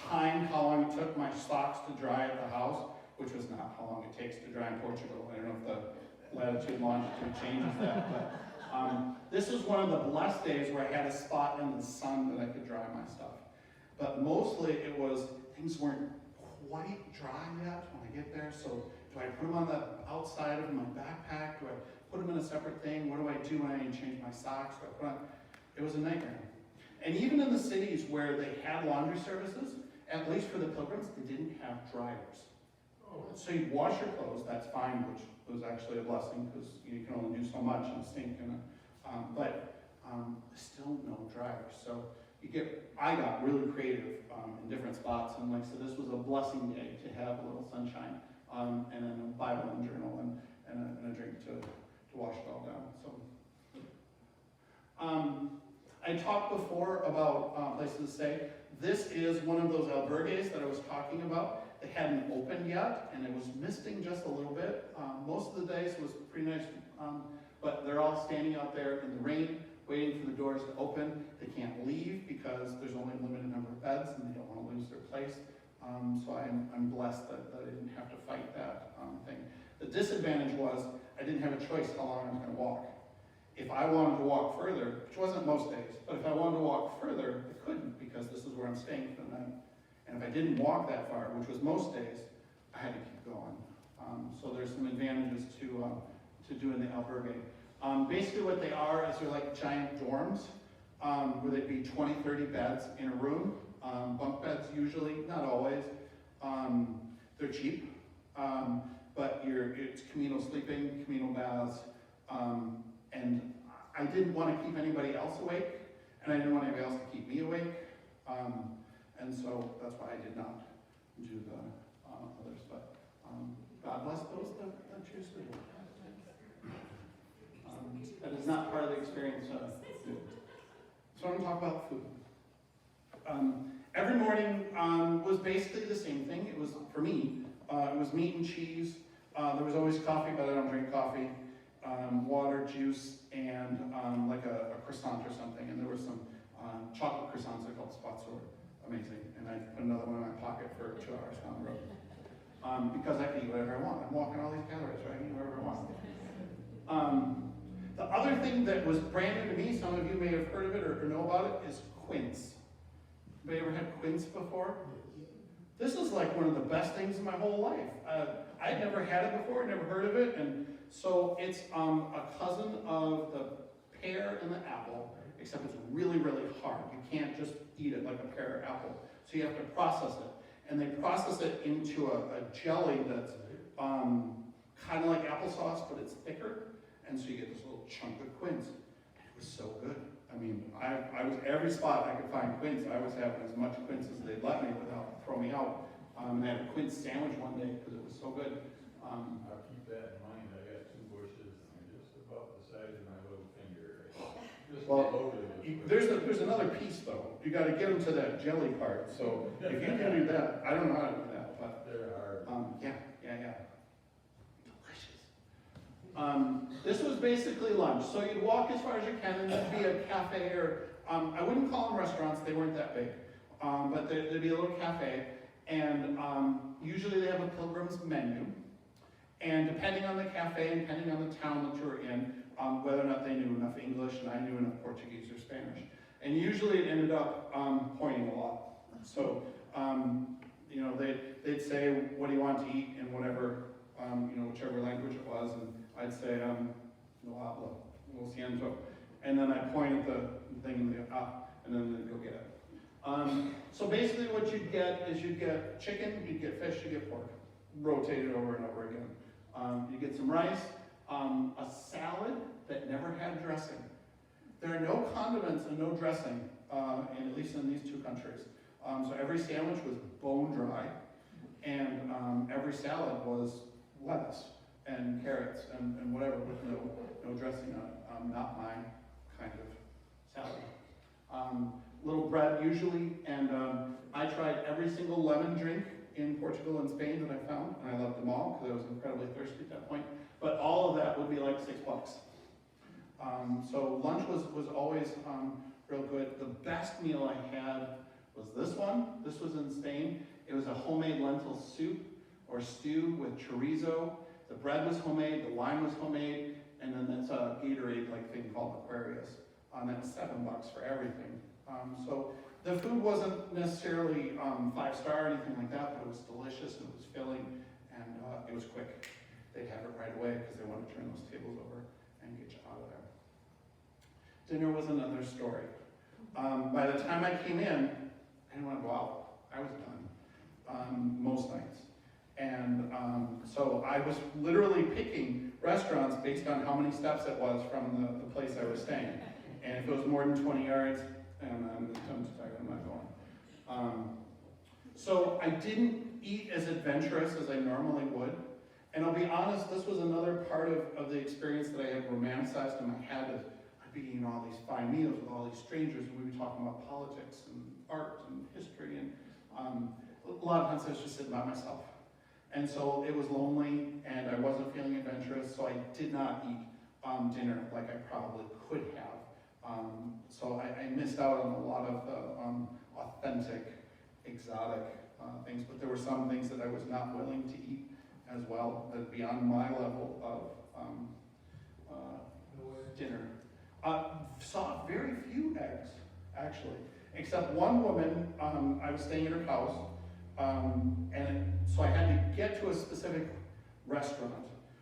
timed how long it took my socks to dry at the house, which was not how long it takes to dry in Portugal. I don't know if the latitude and longitude changes that, but this was one of the blessed days where I had a spot in the sun that I could dry my stuff. But mostly it was, things weren't quite dry yet when I get there, so do I put them on the outside of my backpack? Do I put them in a separate thing? What do I do when I need to change my socks? Do I put on? It was a nightmare. And even in the cities where they had laundry services, at least for the pilgrims, they didn't have dryers. So you'd wash your clothes, that's fine, which was actually a blessing because you can only do so much in a stink, but still no dryers. So I got really creative in different spots, and like I said, this was a blessing day to have a little sunshine, and then a Bible and journal and a drink to wash it all down. So I talked before about places to stay. This is one of those albergues that I was talking about. It hadn't opened yet, and it was misting just a little bit. Most of the days was pretty nice, but they're all standing out there in the rain, waiting for the doors to open. They can't leave because there's only a limited number of beds, and they don't want to lose their place. So I'm blessed that I didn't have to fight that thing. The disadvantage was I didn't have a choice how long I was going to walk. If I wanted to walk further, which wasn't most days, but if I wanted to walk further, I couldn't because this is where I'm staying for the night. And if I didn't walk that far, which was most days, I had to keep going. So there's some advantages to doing the albergue. Basically what they are is they're like giant dorms, where they'd be 20, 30 beds in a room. Bunk beds usually, not always. They're cheap, but it's Camino sleeping, Camino baths, and I didn't want to keep anybody else awake, and I didn't want anybody else to keep me awake. And so that's why I did not do the others, but God bless those that choose to do it. That is not part of the experience. So I'm going to talk about food. Every morning was basically the same thing. It was, for me, it was meat and cheese. There was always coffee, but I don't drink coffee. Water, juice, and like a croissant or something. And there were some chocolate croissants I called spots were amazing. And I put another one in my pocket for 2 hours down the road. Because I can eat whatever I want. I'm walking all these calories, right? I can eat whatever I want. The other thing that was brand new to me, some of you may have heard of it or know about it, is quince. Anybody ever had quince before? This is like one of the best things in my whole life. I had never had it before, never heard of it, and so it's a cousin of the pear and the apple, except it's really, really hard. You can't just eat it like a pear or apple, so you have to process it. And they process it into a jelly that's kind of like applesauce, but it's thicker, and so you get this little chunk of quince. And it was so good. I mean, I was every spot I could find quince. I was having as much quince as they'd let me without throwing me out. And I had a quince sandwich one day because it was so good. I'll keep that in mind. I got 2 bushes, just about the size of my little finger. Just Well, there's another piece though. You got to get them to that jelly part. So if you can do that, I don't know how to do that, but they're hard. yeah. Delicious. This was basically lunch. So you'd walk as far as you can, and there'd be a cafe or I wouldn't call them restaurants. They weren't that big, but there'd be a little cafe, and usually they have a pilgrim's menu. And depending on the cafe and depending on the town that you're in, whether or not they knew enough English and I knew enough Portuguese or Spanish. And usually it ended up pointing a lot. So, you know, they'd say, what do you want to eat in whatever, you know, whichever language it was, and I'd say, no hablo, lo siento. And then I'd point at the thing and they'd go, and then they'd go get it. So basically what you'd get is you'd get chicken, you'd get fish, you'd get pork, rotated over and over again. You get some rice, a salad that never had dressing. There are no condiments and no dressing, at least in these two countries. So every sandwich was bone dry, and every salad was lettuce and carrots and whatever with no dressing on it. Not my kind of salad. Little bread usually, and I tried every single lemon drink in Portugal and Spain that I found, and I loved them all because I was incredibly thirsty at that point. But all of that would be like $6. So lunch was always real good. The best meal I had was this one. This was in Spain. It was a homemade lentil soup or stew with chorizo. The bread was homemade, the wine was homemade, and then that's a Gatorade-like thing called Aquarius. That was $7 for everything. So the food wasn't necessarily 5-star or anything like that, but it was delicious, and it was filling, and it was quick. They'd have it right away because they wanted to turn those tables over and get you out of there. Dinner was another story. By the time I came in, I didn't want to go out. I was done most nights. And so I was literally picking restaurants based on how many steps it was from the place I was staying. And if it was more than 20 yards, and I'm tired, I'm not going. So I didn't eat as adventurous as I normally would. And I'll be honest, this was another part of the experience that I had romanticized in my head of I'd be eating all these fine meals with all these strangers, and we'd be talking about politics and art and history, and a lot of times I was just sitting by myself. And so it was lonely, and I wasn't feeling adventurous, so I did not eat dinner like I probably could have. So I missed out on a lot of the authentic, exotic things, but there were some things that I was not willing to eat as well, that beyond my level of dinner. Saw very few eggs, actually, except one woman. I was staying at her house, so I had to get to a specific restaurant.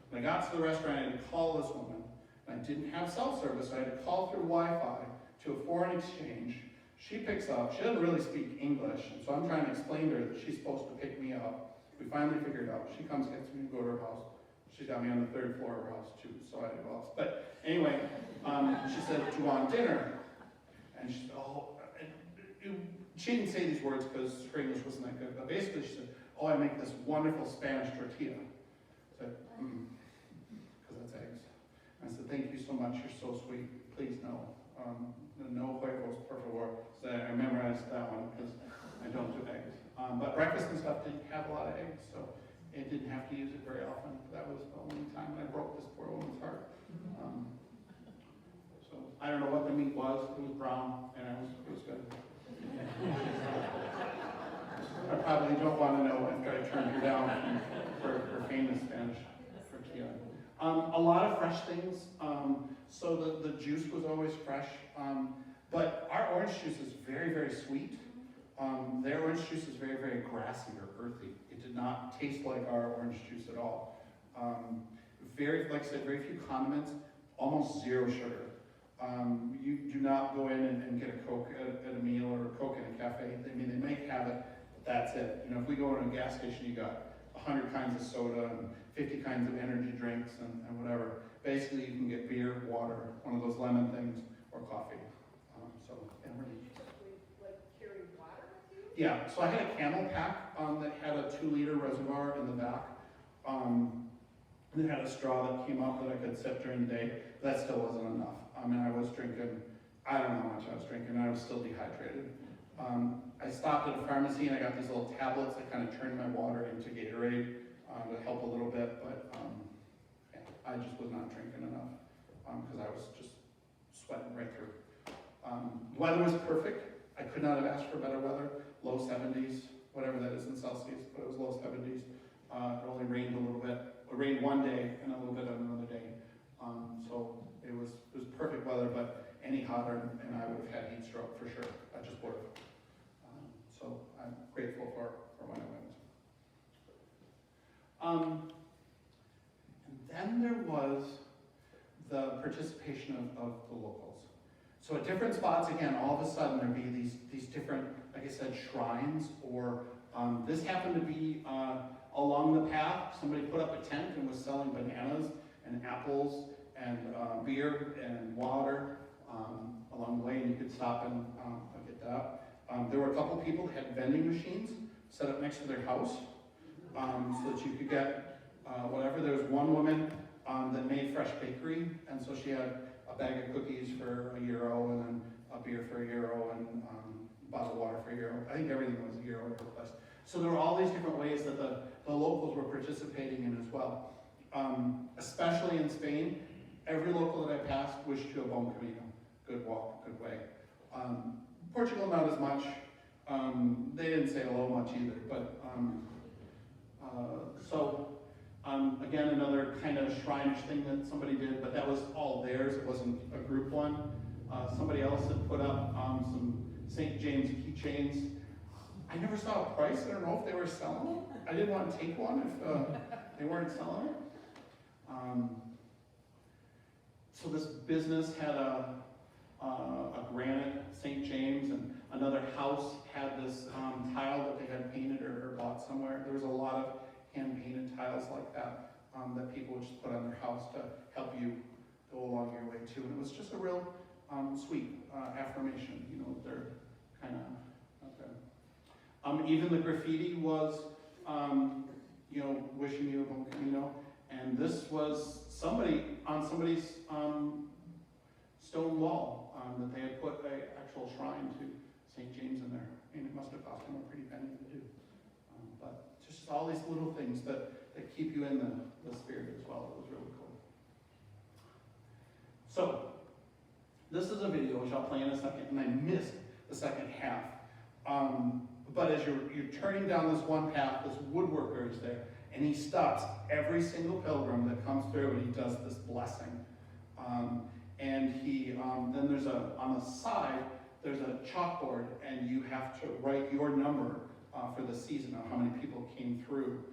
When I got to the restaurant, I had to call this woman. I didn't have cell service, so I had to call through Wi-Fi to a foreign exchange. She picks up. She doesn't really speak English, and so I'm trying to explain to her that she's supposed to pick me up. We finally figured it out. She comes, gets me to go to her house. She's got me on the 3rd floor of her house too, so I had to go out. But anyway, she said, "Do you want dinner?" And she said, "Oh," she didn't say these words because her English wasn't that good, but basically she said, "Oh, I make this wonderful Spanish tortilla." I said, because that's eggs. I said, "Thank you so much, you're so sweet. Please no. No huevos, por favor." So I memorized that one because I don't do eggs. But breakfast and stuff didn't have a lot of eggs, so it didn't have to use it very often. That was the only time I broke this poor woman's heart. So I don't know what the meat was. It was brown, and it was good. I probably don't want to know after I turned her down for famous Spanish tortilla. A lot of fresh things. So the juice was always fresh. But our orange juice is very, very sweet. Their orange juice is very, very grassy or earthy. It did not taste like our orange juice at all. Like I said, very few condiments, almost zero sugar. You do not go in and get a Coke at a meal or a Coke in a cafe. I mean, they may have it, but that's it. You know, if we go to a gas station, you got 100 kinds of soda and 50 kinds of energy drinks and whatever. Basically, you can get beer, water, one of those lemon things, or coffee. Yeah, so I had a camel pack that had a 2-liter reservoir in the back. It had a straw that came out that I could sip during the day. But that still wasn't enough. I mean, I was drinking, I don't know how much I was drinking, I was still dehydrated. I stopped at a pharmacy and I got these little tablets that kind of turned my water into Gatorade to help a little bit, but yeah, I just was not drinking enough because I was just sweating right through. Weather was perfect. I could not have asked for better weather. Low 70s, whatever that is in Celsius, but it was low 70s. It only rained a little bit. It rained one day and a little bit on another day. So it It was perfect weather, but any hotter and I would have had heat stroke for sure. I just would have. So I'm grateful for when I went. And then there was the participation of the locals. So at different spots, again, all of a sudden there'd be these different, like I said, shrines, or this happened to be along the path. Somebody put up a tent and was selling bananas and apples and beer and water along the way, and you could stop and get that. There were a couple people that had vending machines set up next to their house so that you could get whatever. There was one woman that made fresh bakery, and so she had a bag of cookies for €1 and then a beer for €1 and a bottle of water for €1. I think everything was €1 at her place. So there were all these different ways that the locals were participating in as well. Especially in Spain, every local that I passed wished you a bon camino, good walk, good way. Portugal, not as much. They didn't say hello much either, but again, another kind of shrine thing that somebody did, but that was all theirs. It wasn't a group one. Somebody else had put up some St. James keychains. I never saw a price. I don't know if they were selling them. I didn't want to take one if they weren't selling it. So this business had a granite St. James, and another house had this tile that they had painted or bought somewhere. There was a lot of hand-painted tiles like that that people would just put on their house to help you go along your way too. And it was just a real sweet affirmation, you know, they're kind of up there. Even the graffiti was, you know, wishing you a bon camino. And this was somebody on somebody's stone wall that they had put an actual shrine to St. James in there. And it must have cost them a pretty penny to do. But just all these little things that keep you in the spirit as well. It was really cool. So, this is a video which I'll play in a second, and I missed the second half. But as you're turning down this one path, this woodworker is there, and he stops every single pilgrim that comes through, and he does this blessing. And he then there's on the side, there's a chalkboard, and you have to write your number for the season of how many people came through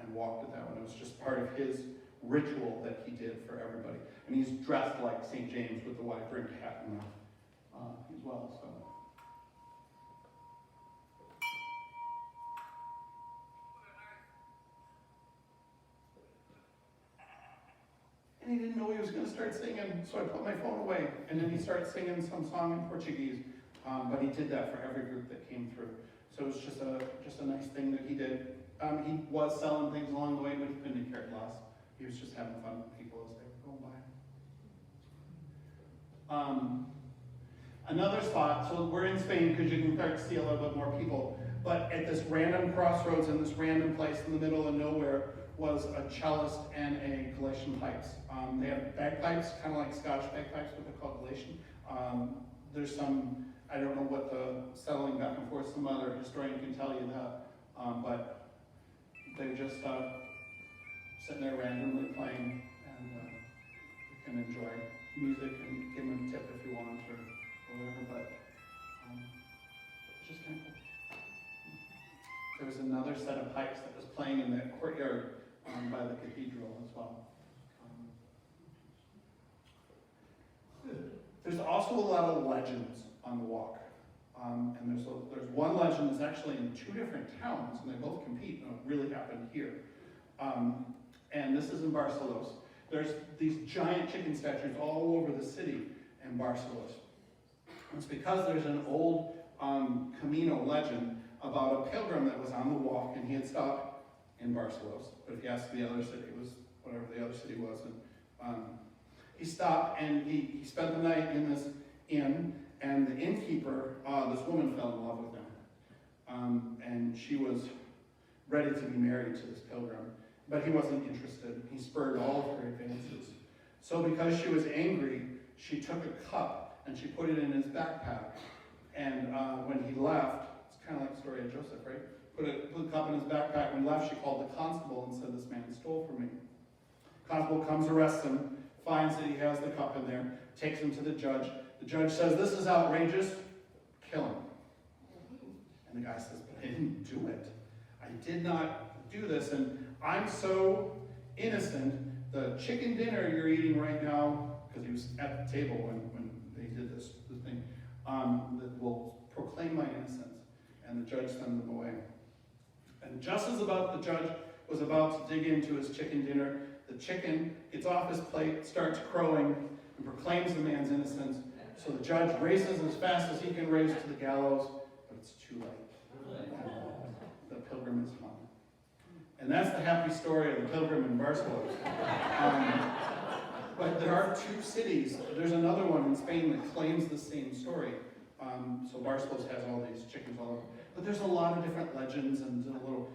and walked at that one. It was just part of his ritual that he did for everybody. And he's dressed like St. James with the white brimmed hat and as well. So. And he didn't know he was going to start singing, so I put my phone away. And then he started singing some song in Portuguese. But he did that for every group that came through. So it was just a nice thing that he did. He was selling things along the way, but he couldn't have cared less. He was just having fun with people as they were going by. Another spot, so we're in Spain because you can start to see a little bit more people. But at this random crossroads in this random place in the middle of nowhere was a cellist and a Galician pipes. They have bagpipes, kind of like Scotch bagpipes, but they're called Galician. There's some, I don't know what the settling back and forth, some other historian can tell you that. But they're just sitting there randomly playing, and you can enjoy music and give them a tip if you want or whatever, but it's just kind of cool. There was another set of pipes that was playing in the courtyard by the cathedral as well. There's also a lot of legends on the walk. And there's one legend that's actually in 2 different towns, and they both compete, and it really happened here. And this is in Barcelos. There's these giant chicken statues all over the city in Barcelos. And it's because there's an old Camino legend about a pilgrim that was on the walk, and he had stopped in Barcelos. But if you ask the other city, it was whatever the other city was. And he stopped, and he spent the night in this inn. And the innkeeper, this woman fell in love with him. And she was ready to be married to this pilgrim. But he wasn't interested. He spurred all of her advances. So because she was angry, she took a cup and she put it in his backpack. And when he left, it's kind of like the story of Joseph, right? Put the cup in his backpack. When he left, she called the constable and said, "This man stole from me." Constable comes, arrests him, finds that he has the cup in there, takes him to the judge. The judge says, "This is outrageous, kill him." And the guy says, "But I didn't do it. I did not do this, and I'm so innocent. The chicken dinner you're eating right now," because he was at the table when they did the thing, "that will proclaim my innocence." And the judge sends him away. And just as the judge was about to dig into his chicken dinner, the chicken gets off his plate, starts crowing, and proclaims the man's innocence. So the judge races as fast as he can race to the gallows, but it's too late. The pilgrim is hung. And that's the happy story of the pilgrim in Barcelona. But there are two cities. There's another one in Spain that claims the same story. So Barcelos has all these chickens all over. But there's a lot of different legends and little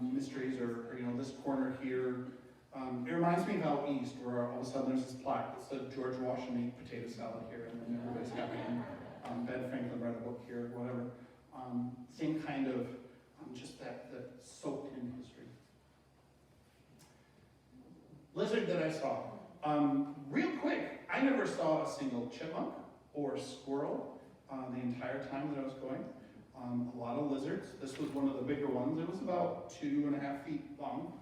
mysteries, or this corner here. It reminds me of out east, where all of a sudden there's this plaque that said George Washington ate potato salad here, and then everybody's happy. Ben Franklin read a book here, whatever. Same kind of, just that soaked in history. Lizard that I saw. Real quick, I never saw a single chipmunk or squirrel the entire time that I was going. A lot of lizards. This was one of the bigger ones. It was about 2.5 feet long.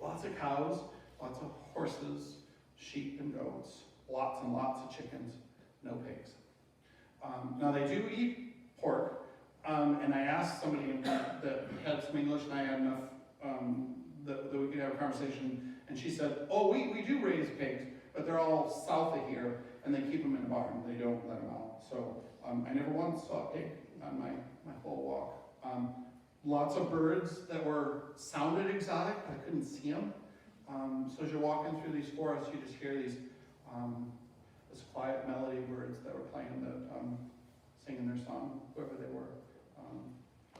Lots of cows, lots of horses, sheep and goats, lots and lots of chickens, no pigs. Now they do eat pork, and I asked somebody that had some English, and I had enough that we could have a conversation, and she said, "Oh, we do raise pigs, but they're all south of here, and they keep them in a barn. They don't let them out." So I never once saw a pig on my whole walk. Lots of birds that sounded exotic, but I couldn't see them. So as you're walking through these forests, you just hear these this quiet melody of birds that were playing, that singing their song, whoever they were.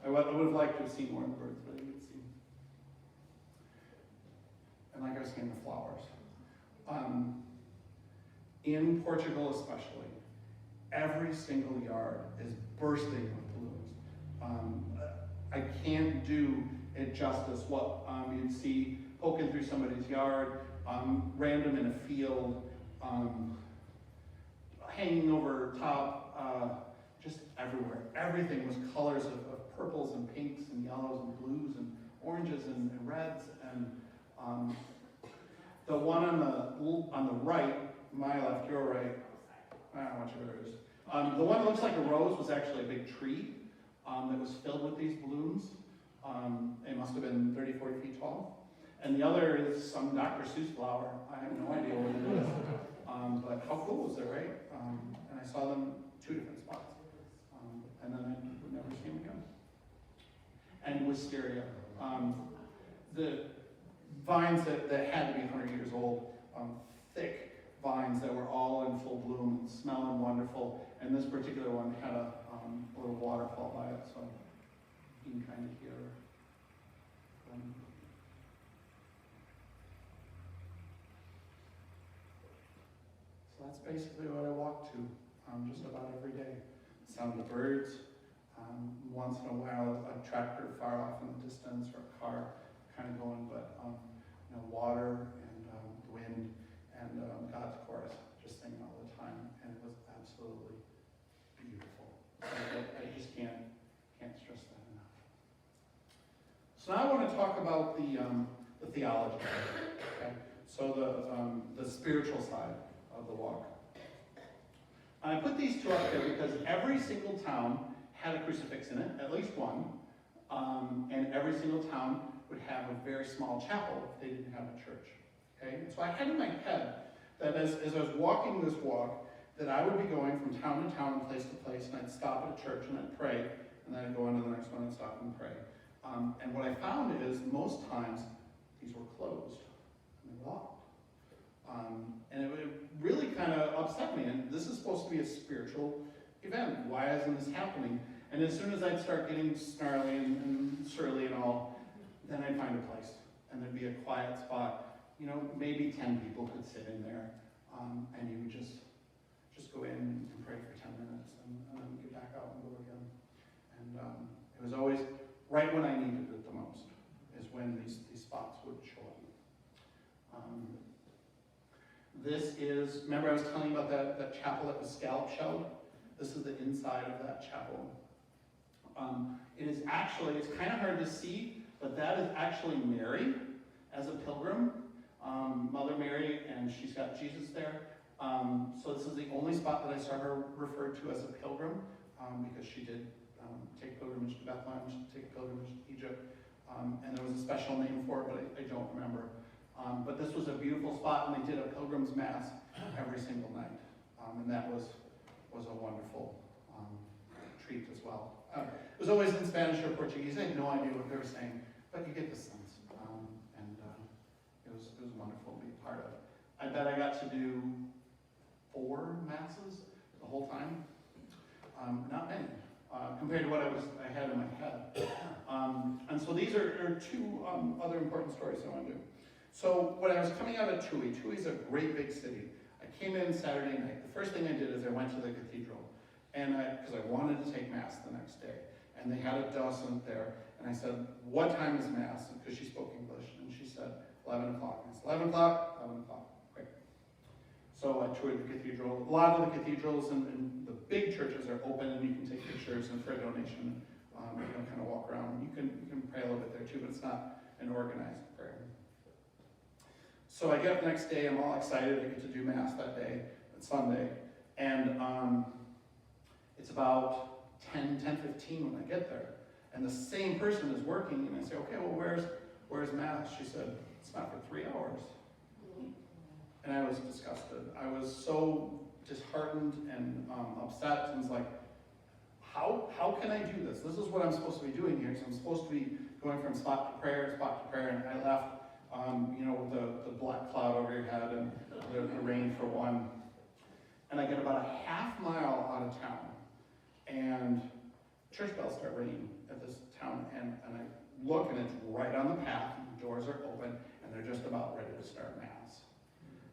I would have liked to have seen more of the birds, but I didn't see. And like I was saying, the flowers. In Portugal especially, every single yard is bursting with blooms. I can't do it justice. What you'd see poking through somebody's yard, random in a field, hanging over top, just everywhere. Everything was colors of purples and pinks and yellows and blues and oranges and reds. And the one on the right, my left, your right, I don't know whichever it is. The one that looks like a rose was actually a big tree that was filled with these blooms. It must have been 30, 40 feet tall. And the other is some Dr. Seuss flower. I have no idea what it is. But how cool was it, right? And I saw them 2 different spots. And then I would never see them again. And wisteria. The vines that had to be 100 years old, thick vines that were all in full bloom and smelling wonderful. And this particular one had a little waterfall by it, so you can kind of hear. So that's basically what I walk to just about every day. Sound of birds. Once in a while, a tractor far off in the distance, or a car kind of going, but water and wind and God's chorus just singing all the time, and it was absolutely beautiful. I just can't stress that enough. So now I want to talk about the theology. Okay? So the spiritual side of the walk. I put these 2 up here because every single town had a crucifix in it, at least one, and every single town would have a very small chapel if they didn't have a church. Okay? And so I had in my head that as I was walking this walk, that I would be going from town to town, place to place, and I'd stop at a church and I'd pray, and then I'd go on to the next one and stop and pray. And what I found is most times these were closed and they were locked. And it really kind of upset me. And this is supposed to be a spiritual event. Why isn't this happening? And as soon as I'd start getting snarly and surly and all, then I'd find a place. And there'd be a quiet spot. Maybe 10 people could sit in there. And you would just go in and pray for 10 minutes and then get back out and go again. And it was always right when I needed it the most, is when these spots would show up. This is, remember I was telling you about that chapel that was scallop shelled? This is the inside of that chapel. It is actually, it's kind of hard to see, but that is actually Mary as a pilgrim. Mother Mary, and she's got Jesus there. So this is the only spot that I saw her referred to as a pilgrim, because she did take pilgrimage to Bethlehem, she did take pilgrimage to Egypt, and there was a special name for it, but I don't remember. But this was a beautiful spot, and they did a pilgrim's mass every single night, and that was a wonderful treat as well. It was always in Spanish or Portuguese. I had no idea what they were saying, but you get the sense, and it was wonderful to be a part of. I bet I got to do 4 masses the whole time. Not many, compared to what I had in my head. And so these are 2 other important stories I want to do. So when I was coming out of Tui is a great big city. I came in Saturday night. The first thing I did is I went to the cathedral, and because I wanted to take mass the next day, and they had a docent there, and I said, "What time is mass?" Because she spoke English, and she said 11 o'clock. And I said, 11 o'clock, 11 o'clock. Great. So I toured the cathedral. A lot of the cathedrals and the big churches are open, and you can take pictures, and for a donation, you can kind of walk around. You can pray a little bit there too, but it's not an organized prayer. So I get up the next day, I'm all excited, I get to do mass that day, it's Sunday, and it's about 10:15 when I get there, and the same person is working, and I say, okay, well, where's mass? She said, it's not for 3 hours. And I was disgusted. I was so disheartened and upset, and was like, how can I do this? This is what I'm supposed to be doing here, so I'm supposed to be going from spot to prayer, and I left with the black cloud over your head and the rain for one. And I get about a half mile out of town, and church bells start ringing at this town, and I look, and it's right on the path, and the doors are open, and they're just about ready to start mass.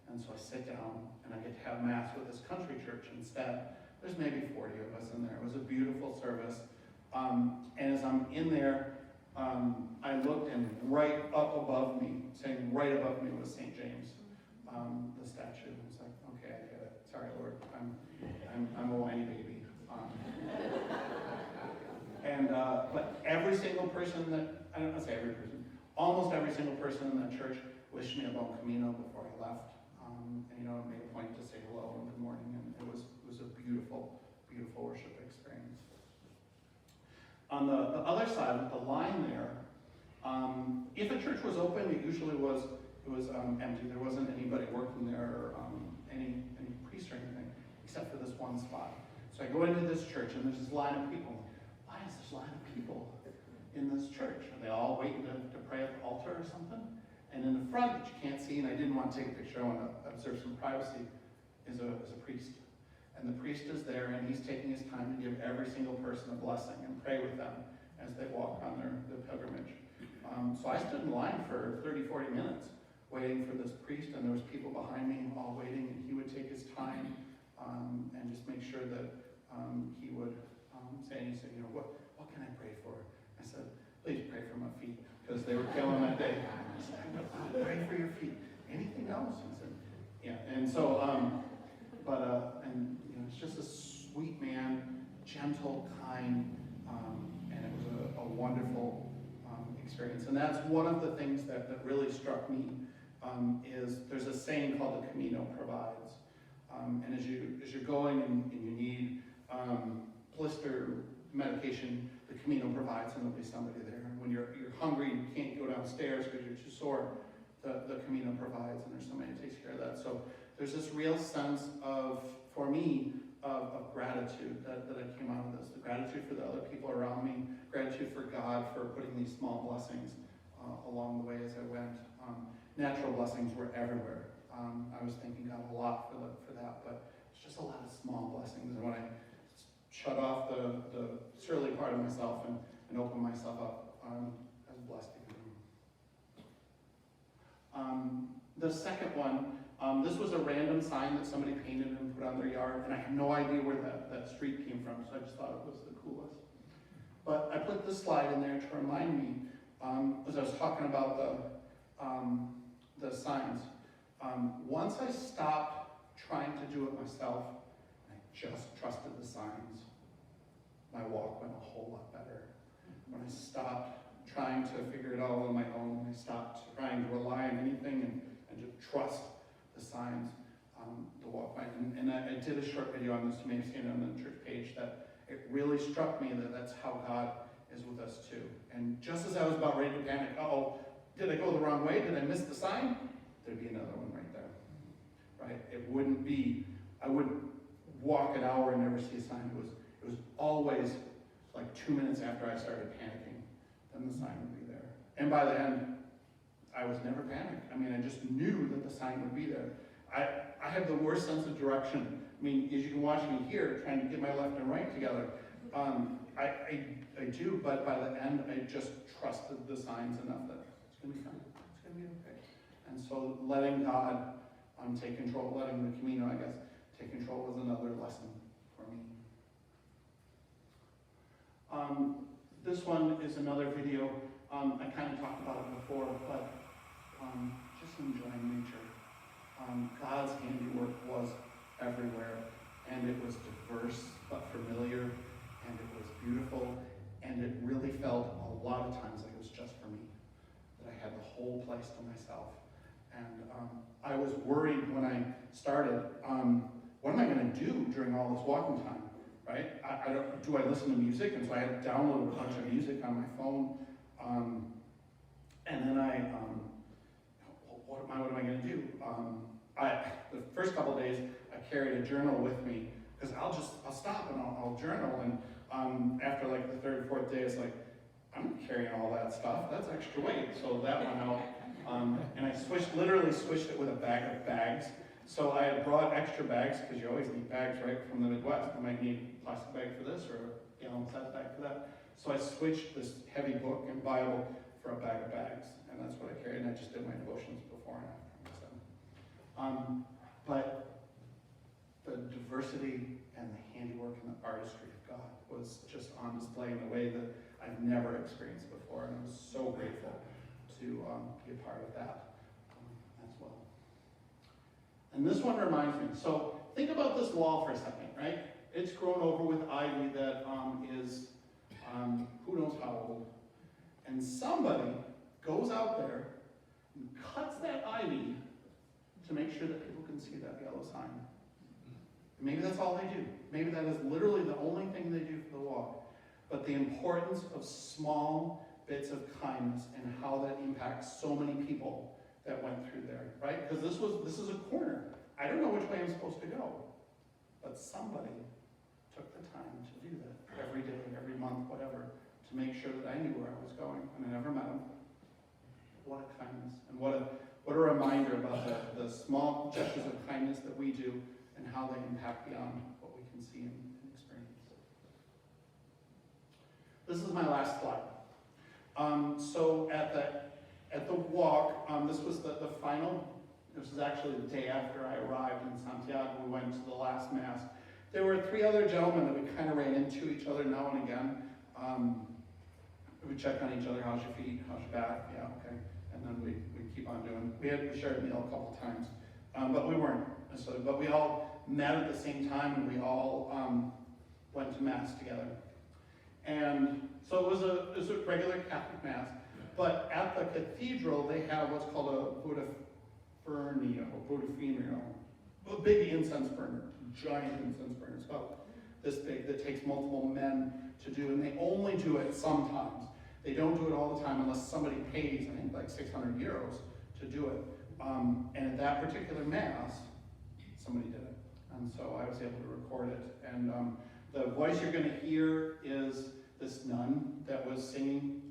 And so I sit down, and I get to have mass with this country church instead. There's maybe 40 of us in there. It was a beautiful service. And as I'm in there, I looked, and right up above me, saying right above me, was St. James, the statue. I was like, okay, I get it. Sorry, Lord, I'm a whiny baby. But every single person I don't want to say every person, almost every single person in that church wished me a bon camino before I left. And it made a point to say hello and good morning, and it was a beautiful, beautiful worship experience. On the other side, with the line there, if a church was open, it usually was empty. There wasn't anybody working there, or any priest or anything, except for this one spot. So I go into this church, and there's this line of people. Why is this line of people in this church? Are they all waiting to pray at the altar or something? And in the front, that you can't see, and I didn't want to take a picture, I want to observe some privacy, is a priest. And the priest is there, and he's taking his time to give every single person a blessing and pray with them as they walk on their pilgrimage. So I stood in line for 30, 40 minutes waiting for this priest, and there was people behind me all waiting, and he would take his time and just make sure that he would say, and he said, what can I pray for? I said, please pray for my feet, because they were killing that day. I said, I'll pray for your feet. Anything else? He said, yeah. And so, it's just a sweet man, gentle, kind, and it was a wonderful experience. And that's one of the things that really struck me, is there's a saying called the Camino provides. And as you're going and you need blister medication, the Camino provides, and there'll be somebody there. And when you're hungry and you can't go downstairs because you're too sore, the Camino provides, and there's somebody who takes care of that. So there's this real sense for me, of gratitude that I came out of this. The gratitude for the other people around me, gratitude for God for putting these small blessings along the way as I went. Natural blessings were everywhere. I was thanking God a lot for that, but it's just a lot of small blessings. And when I shut off the surly part of myself and open myself up, I was blessed again. The second one, this was a random sign that somebody painted and put on their yard, and I have no idea where that street came from, so I just thought it was the coolest. But I put this slide in there to remind me, as I was talking about the signs, Once I stopped trying to do it myself, I just trusted the signs, my walk went a whole lot better. When I stopped trying to figure it out on my own, I stopped trying to rely on anything and to trust the signs, the walk went. And I did a short video on this, you may have seen it on the church page, that it really struck me that that's how God is with us too. And just as I was about ready to panic, uh-oh, did I go the wrong way? Did I miss the sign? There'd be another one right there, right? It wouldn't be, I wouldn't walk an hour and never see a sign. It was always like 2 minutes after I started panicking, then the sign would be there. And by the end, I was never panicked. I mean, I just knew that the sign would be there. I have the worst sense of direction. I mean, as you can watch me here, trying to get my left and right together, I do, but by the end, I just trusted the signs enough that it's going to be fine. It's going to be okay. And so letting God take control, letting the Camino, I guess, take control was another lesson for me. This one is another video. I kind of talked about it before, but just enjoying nature. God's handiwork was everywhere, and it was diverse but familiar, and it was beautiful, and it really felt a lot of times like it was just for me, that I had the whole place to myself. And I was worried when I started, what am I going to do during all this walking time, right? Do I listen to music? And so I had downloaded a bunch of music on my phone, and then what am I going to do? The first couple of days, I carried a journal with me, because I'll stop and I'll journal, and after like the third or fourth day, it's like, I'm not carrying all that stuff, that's extra weight, so that went out. And I literally switched it with a bag of bags. So I had brought extra bags, because you always need bags, right, from the Midwest. You might need a plastic bag for this, or a gallon-sized bag for that. So I switched this heavy book and Bible for a bag of bags, and that's what I carried, and I just did my devotions before and after. But the diversity and the handiwork and the artistry of God was just on display in a way that I've never experienced before, and I was so grateful to be a part of that as well. And this one reminds me, so think about this wall for a second, right? It's grown over with ivy that is who knows how old. And somebody goes out there and cuts that ivy to make sure that people can see that yellow sign. And maybe that's all they do. Maybe that is literally the only thing they do for the walk. But the importance of small bits of kindness and how that impacts so many people that went through there, right? Because this is a corner. I don't know which way I'm supposed to go. But somebody took the time to do that every day, every month, whatever, to make sure that I knew where I was going. And I never met him. What a kindness. And what a reminder about the small gestures of kindness that we do and how they impact beyond what we can see and experience. This is my last slide. So at the walk, this was the final. This was actually the day after I arrived in Santiago. We went to the last Mass. There were 3 other gentlemen that we kind of ran into each other now and again. We check on each other, how's your feet, how's your back, yeah, okay. And then we keep on doing. We shared a meal a couple times, but we weren't. But we all met at the same time, and we all went to Mass together. And so it was a regular Catholic Mass. But at the cathedral, they have what's called a Budafernio, a big incense burner, giant incense burner. It's about this big, that takes multiple men to do, and they only do it sometimes. They don't do it all the time unless somebody pays, I think, like 600 euros to do it. And at that particular Mass, somebody did it. And so I was able to record it. And the voice you're going to hear is this nun that was singing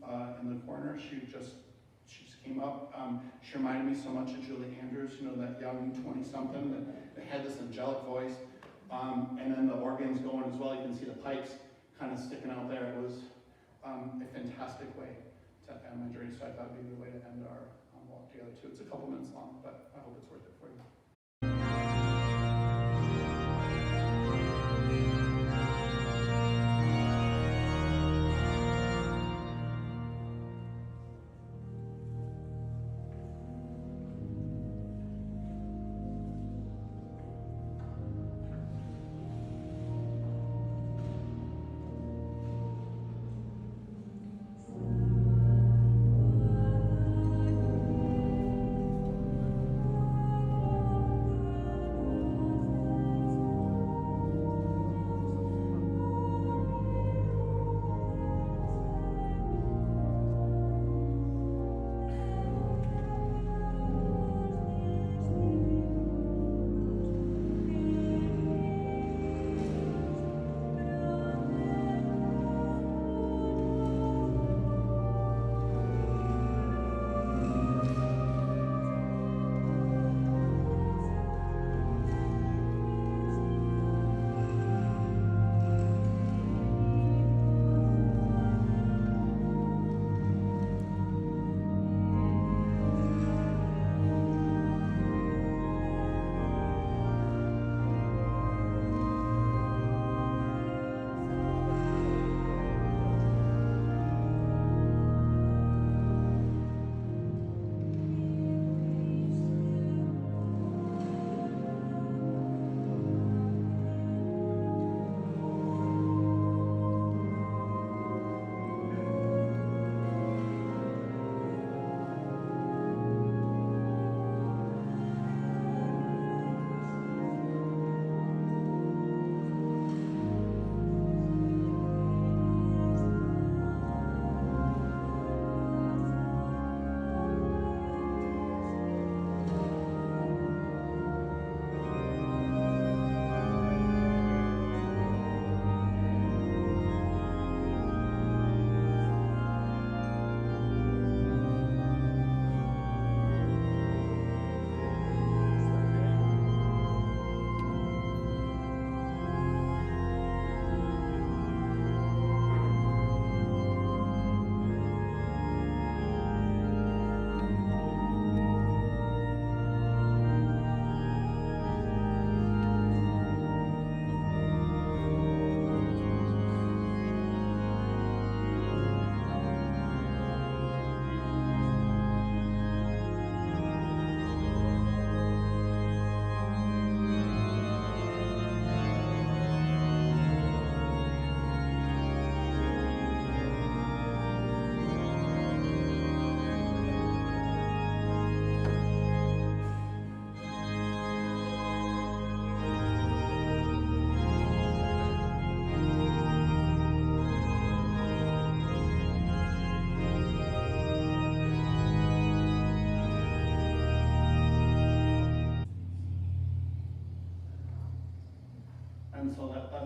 in the corner. She just came up. She reminded me so much of Julie Andrews, you know, that young 20-something that had this angelic voice. And then the organ's going as well. You can see the pipes kind of sticking out there. It was a fantastic way to end my journey. So I thought it'd be a good way to end our walk together too. It's a couple minutes long, but I hope it's worth it for you.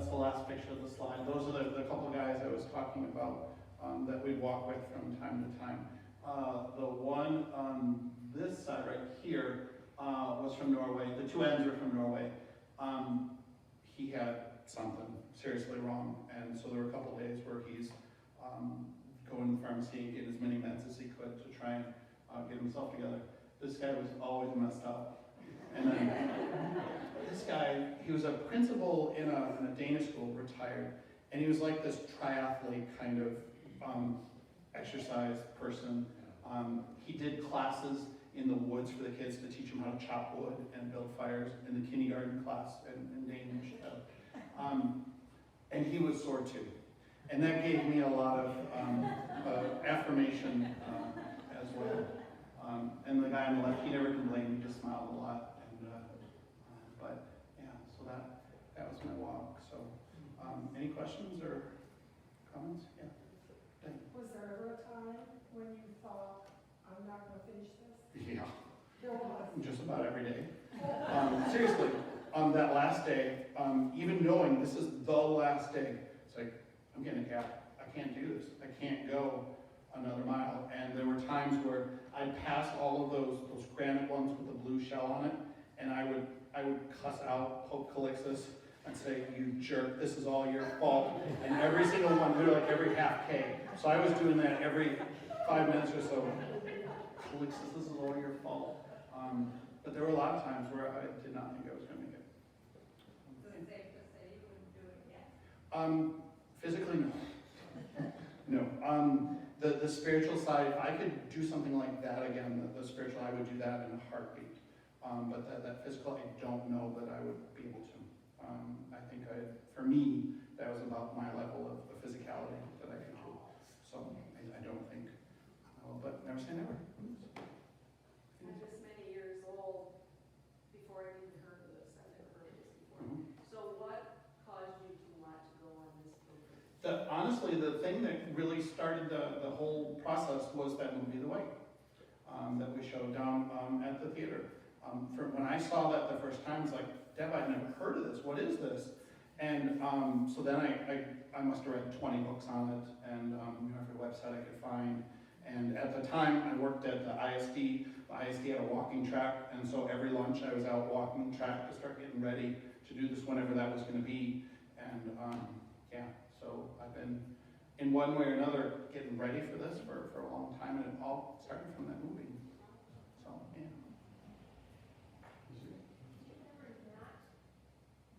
that's the last picture of the slide. Those are the couple guys I was talking about that we walk with from time to time. The one on this side right here was from Norway. The two ends are from Norway. He had something seriously wrong, and so there were a couple days where he's going to the pharmacy and getting as many meds as he could to try and get himself together. This guy was always messed up. And then this guy, he was a principal in a Danish school, retired, and he was like this triathlete kind of exercise person. He did classes in the woods for the kids to teach them how to chop wood and build fires in the kindergarten class in Danish. And he was sore too. And that gave me a lot of affirmation as well. And the guy on the left, he never complained, he just smiled a lot. But yeah, so that was my walk. So any questions or comments? Yeah. Thank you. Was there ever a time when you thought, I'm not going to finish this? Yeah. There was. Just about every day. Seriously, on that last day, even knowing this is the last day, it's like, I'm getting a gap. I can't do this. I can't go another mile. And there were times where I'd pass all of those granite ones with the blue shell on it, and I would cuss out Pope Calixtus and say, you jerk, this is all your fault. And every single one, they're like every half K. So I was doing that every 5 minutes or so. Calixtus, this is all your fault. But there were a lot of times where I did not think I was going to make it. So it's safe to say you wouldn't do it again? Physically, no. No. The spiritual side, if I could do something like that again, the spiritual, I would do that in a heartbeat. But that physical, I don't know that I would be able to. I think for me, that was about my level of physicality that I could do. So I don't think, but never say never. I'm this many years old before I even heard of this. I've never heard of this before. Mm-hmm. So what caused you to want to go on this pilgrimage? Honestly, the thing that really started the whole process was that movie, The Way, that we showed down at the theater. When I saw that the first time, I was like, Deb, I'd never heard of this. What is this? And so then I must have read 20 books on it, and every website I could find. And at the time, I worked at the ISD. The ISD had a walking track, and so every lunch I was out walking the track to start getting ready to do this whenever that was going to be. And yeah, so I've been, in one way or another, getting ready for this for a long time, and it all started from that movie. So, yeah. Did you ever not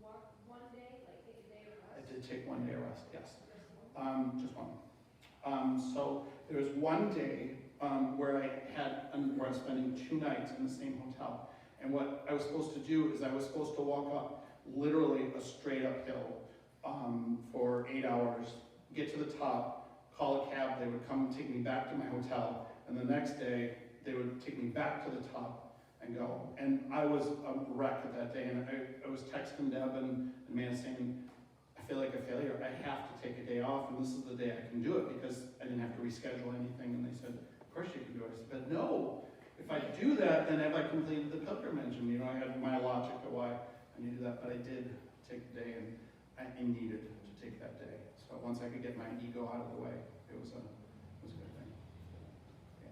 walk one day, like take a day of I rest? did take 1 day rest, yes. Just one. So there was one day where I was spending 2 nights in the same hotel. And what I was supposed to do is I was supposed to walk up literally a straight uphill for 8 hours, get to the top, call a cab, they would come and take me back to my hotel, and the next day they would take me back to the top and go. And I was a wreck that day, and I was texting Deb and Amanda saying, I feel like a failure. I have to take a day off, and this is the day I can do it because I didn't have to reschedule anything. And they said, of course you can do it. I said, but no, if I do that, then have I completed the pilgrimage? And I had my logic to why I needed that, but I did take the day, and I needed to take that day. So once I could get my ego out of the way, it was a good thing. Yeah.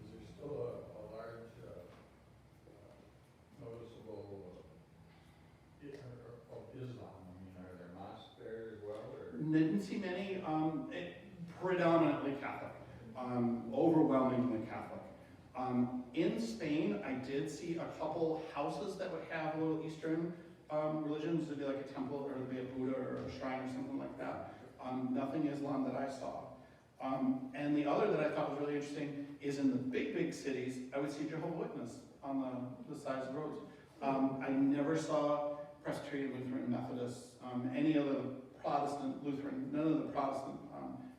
Is there still a large, noticeable of Islam? I mean, are there mosques there as well? Or? Didn't see many, predominantly Catholic, overwhelmingly Catholic. In Spain, I did see a couple houses that would have little Eastern religions. There'd be like a temple, or there'd be a Buddha or a shrine or something like that. Nothing Islam that I saw. And the other that I thought was really interesting is in the big cities, I would see Jehovah's Witness on the sides of the roads. I never saw Presbyterian, Lutheran, Methodist, any other Protestant, Lutheran. None of the Protestant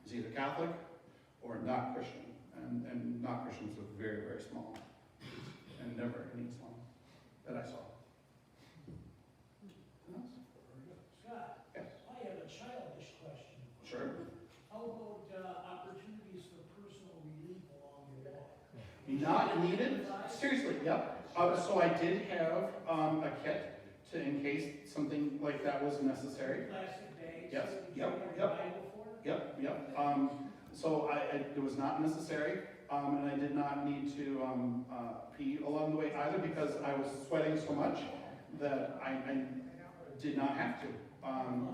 is either Catholic or not Christian. And not Christians are very, very small. And never any Islam that I saw. Scott, Yes. I have a childish question. Sure. How about opportunities for personal relief along your walk? Not needed? Seriously, yep. So I did have a kit to, in case something like that was necessary. Plastic bags. Yes, so you yep, carry a yep. Bible for it? Yep. So it was not necessary, and I did not need to pee along the way either because I was sweating so much that I did not have to.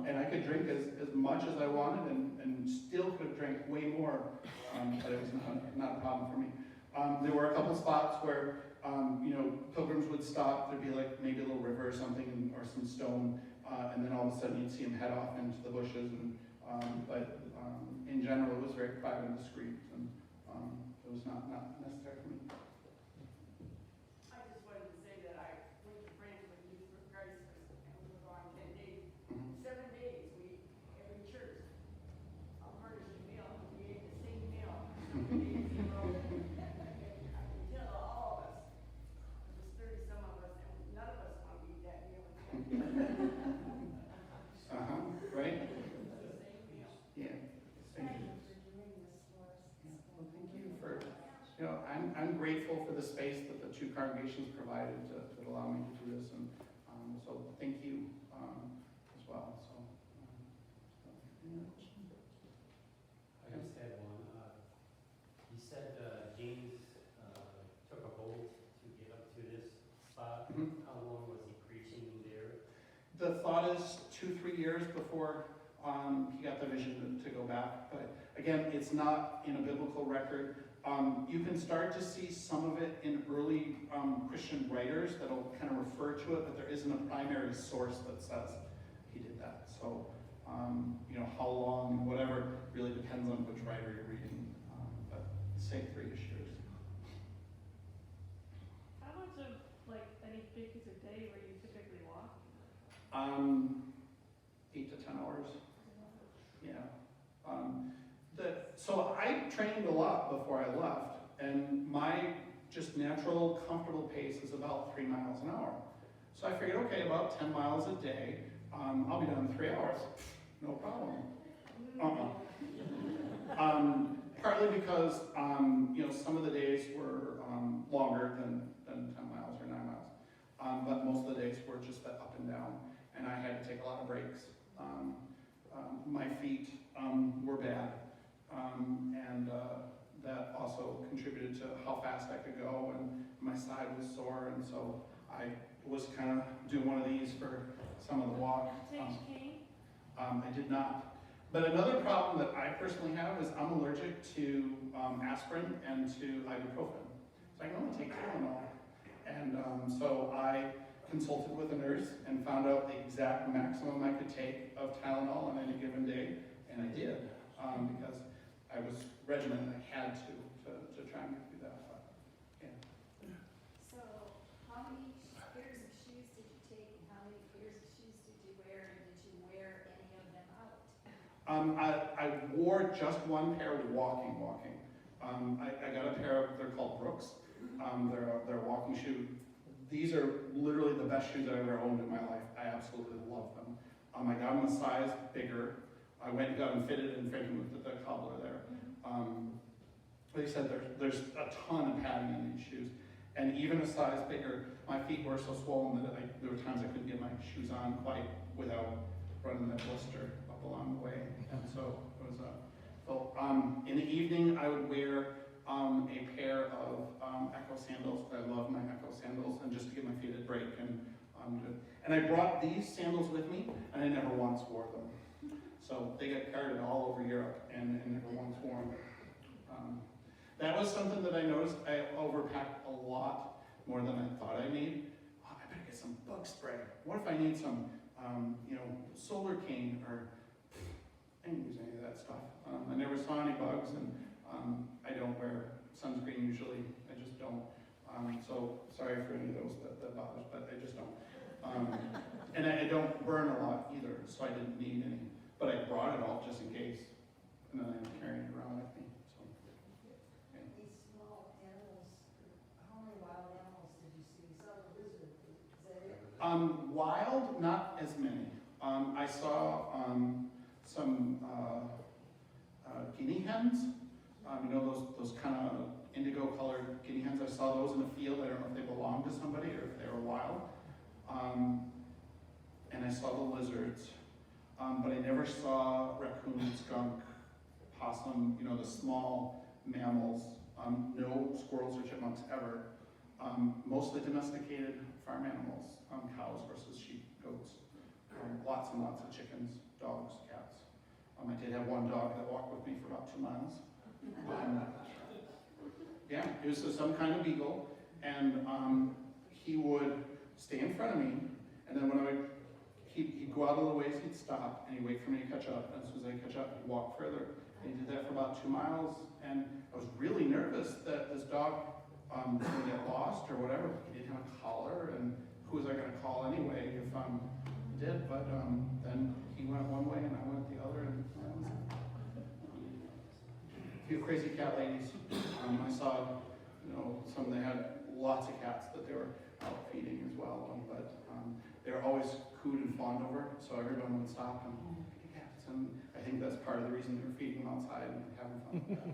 And I could drink as much as I wanted and still could drink way more, but it was not a problem for me. There were a couple spots where pilgrims would stop. There'd be like maybe a little river or something, or some stone, and then all of a sudden you'd see them head off into the bushes. But in general, it was very private and discreet, and it was not necessary for me. I just wanted to say that I went to France with Youth for Christ and we were gone 10 days. Mhm. 7 days, every church, I'll furnish a meal, we ate the same meal. 7 days in a row. I can tell all of us, there was 30 some of us, and none of us want to eat that meal again. Right? It was the same meal. Yeah. Thank you. for doing this for us. Yeah, well, thank you for, I'm grateful for the space that the two congregations provided to allow me to do this, and so thank you as well. So, any other questions? I just had one. You said James took a boat to get up to this spot. Mhm. How long was he preaching there? The thought is 2-3 years before he got the vision to go back. But again, it's not in a biblical record. You can start to see some of it in early Christian writers that'll kind of refer to it, but there isn't a primary source that says he did that. So, how long, whatever, really depends on which writer you're reading. But say 3-ish years. How much of, like, any piece a day were you typically walk? 8 to 10 hours. Yeah. So I trained a lot before I left, and my just natural, comfortable pace is about 3 miles an hour. So I figured, okay, about 10 miles a day, I'll be done in 3 hours. No problem. Partly because, some of the days were longer than 10 miles or 9 miles. But most of the days were just that up and down, and I had to take a lot of breaks. My feet were bad, and that also contributed to how fast I could go, and my side was sore, and so I was kind of doing one of these for some of the walk. Take cane? I did not. But another problem that I personally have is I'm allergic to aspirin and to ibuprofen. So I can only take Tylenol. And so I consulted with a nurse and found out the exact maximum I could take of Tylenol on any given day, and I did, because I was regimented. I had to try and get through that. But, yeah. So, how many pairs of shoes did you take, and how many pairs of shoes did you wear, and did you wear any of them out? I wore just one pair walking. I got a pair of, they're called Brooks. They're a walking shoe. These are literally the best shoes I've ever owned in my life. I absolutely love them. I got them a size bigger. I went and got them fitted in Franklin with the cobbler there. Like I said, there's a ton of padding in these shoes. And even a size bigger, my feet were so swollen that there were times I couldn't get my shoes on quite without running that blister up along the way. And so it was in the evening I would wear a pair of Echo sandals. I love my Echo sandals, and just to give my feet a break. And I brought these sandals with me, and I never once wore them. So they got carried all over Europe, and never once worn. That was something that I noticed. I overpacked a lot more than I thought I need. Oh, I better get some bug spray. What if I need some, solar cane, or I didn't use any of that stuff. I never saw any bugs, and I don't wear sunscreen usually. I just don't. So sorry for any of those that bothers, but I just don't. And I don't burn a lot either, so I didn't need any. But I brought it all just in case, and then I'm carrying it around with me. So, yeah. These small animals, how many wild animals did you see? You saw the lizard, is that it? Wild, not as many. I saw some guinea hens. Those kind of indigo-colored guinea hens. I saw those in the field. I don't know if they belonged to somebody or if they were wild. and I saw the lizards, but I never saw raccoon, skunk, possum, you know, the small mammals, no squirrels or chipmunks ever. Mostly domesticated farm animals, cows, horses, sheep, goats, lots and lots of chickens, dogs, cats. I did have one dog that walked with me for about 2 miles. Yeah, he was some kind of beagle, and he would stay in front of me, and then when he'd go out a little ways, he'd stop, and he'd wait for me to catch up, and as soon as I catch up, he'd walk further. And he did that for about 2 miles, and I was really nervous that this dog was gonna get lost or whatever. He didn't have a collar, and who was I gonna call anyway if he did, but then he went one way and I went the other, and that was it. A few crazy cat ladies. I saw, you know, some that had lots of cats that they were out feeding as well, but they were always cooed and fawned over, so everyone would stop and look at the cats, and I think that's part of the reason they were feeding them outside and having fun with that.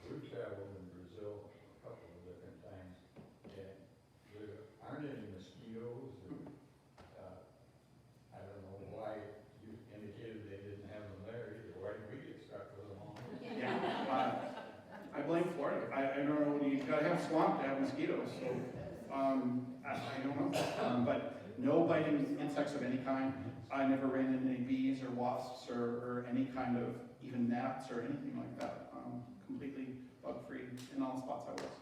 We've traveled in Brazil a couple of different times, and there aren't any mosquitoes, or, I don't know why you indicated they didn't have them there either. Why did we get stuck with them all? Yeah, I blame Florida. I don't know, you gotta have swamp to have mosquitoes, so, I don't know. But no biting insects of any kind. I never ran into any bees or wasps or any kind of even gnats or anything like that. Completely bug-free in all the spots I was.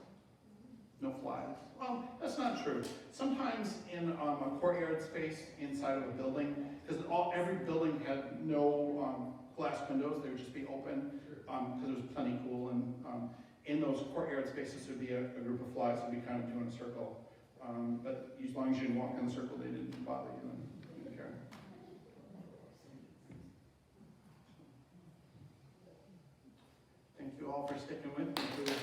No flies. Well, that's not true. Sometimes in a courtyard space inside of a building, because every building had no glass windows, they would just be open because it was plenty cool, and in those courtyard spaces would be a group of flies that would be kind of doing a circle. But as long as you didn't walk in the circle, they didn't bother you and didn't care. Thank you all for sticking with me through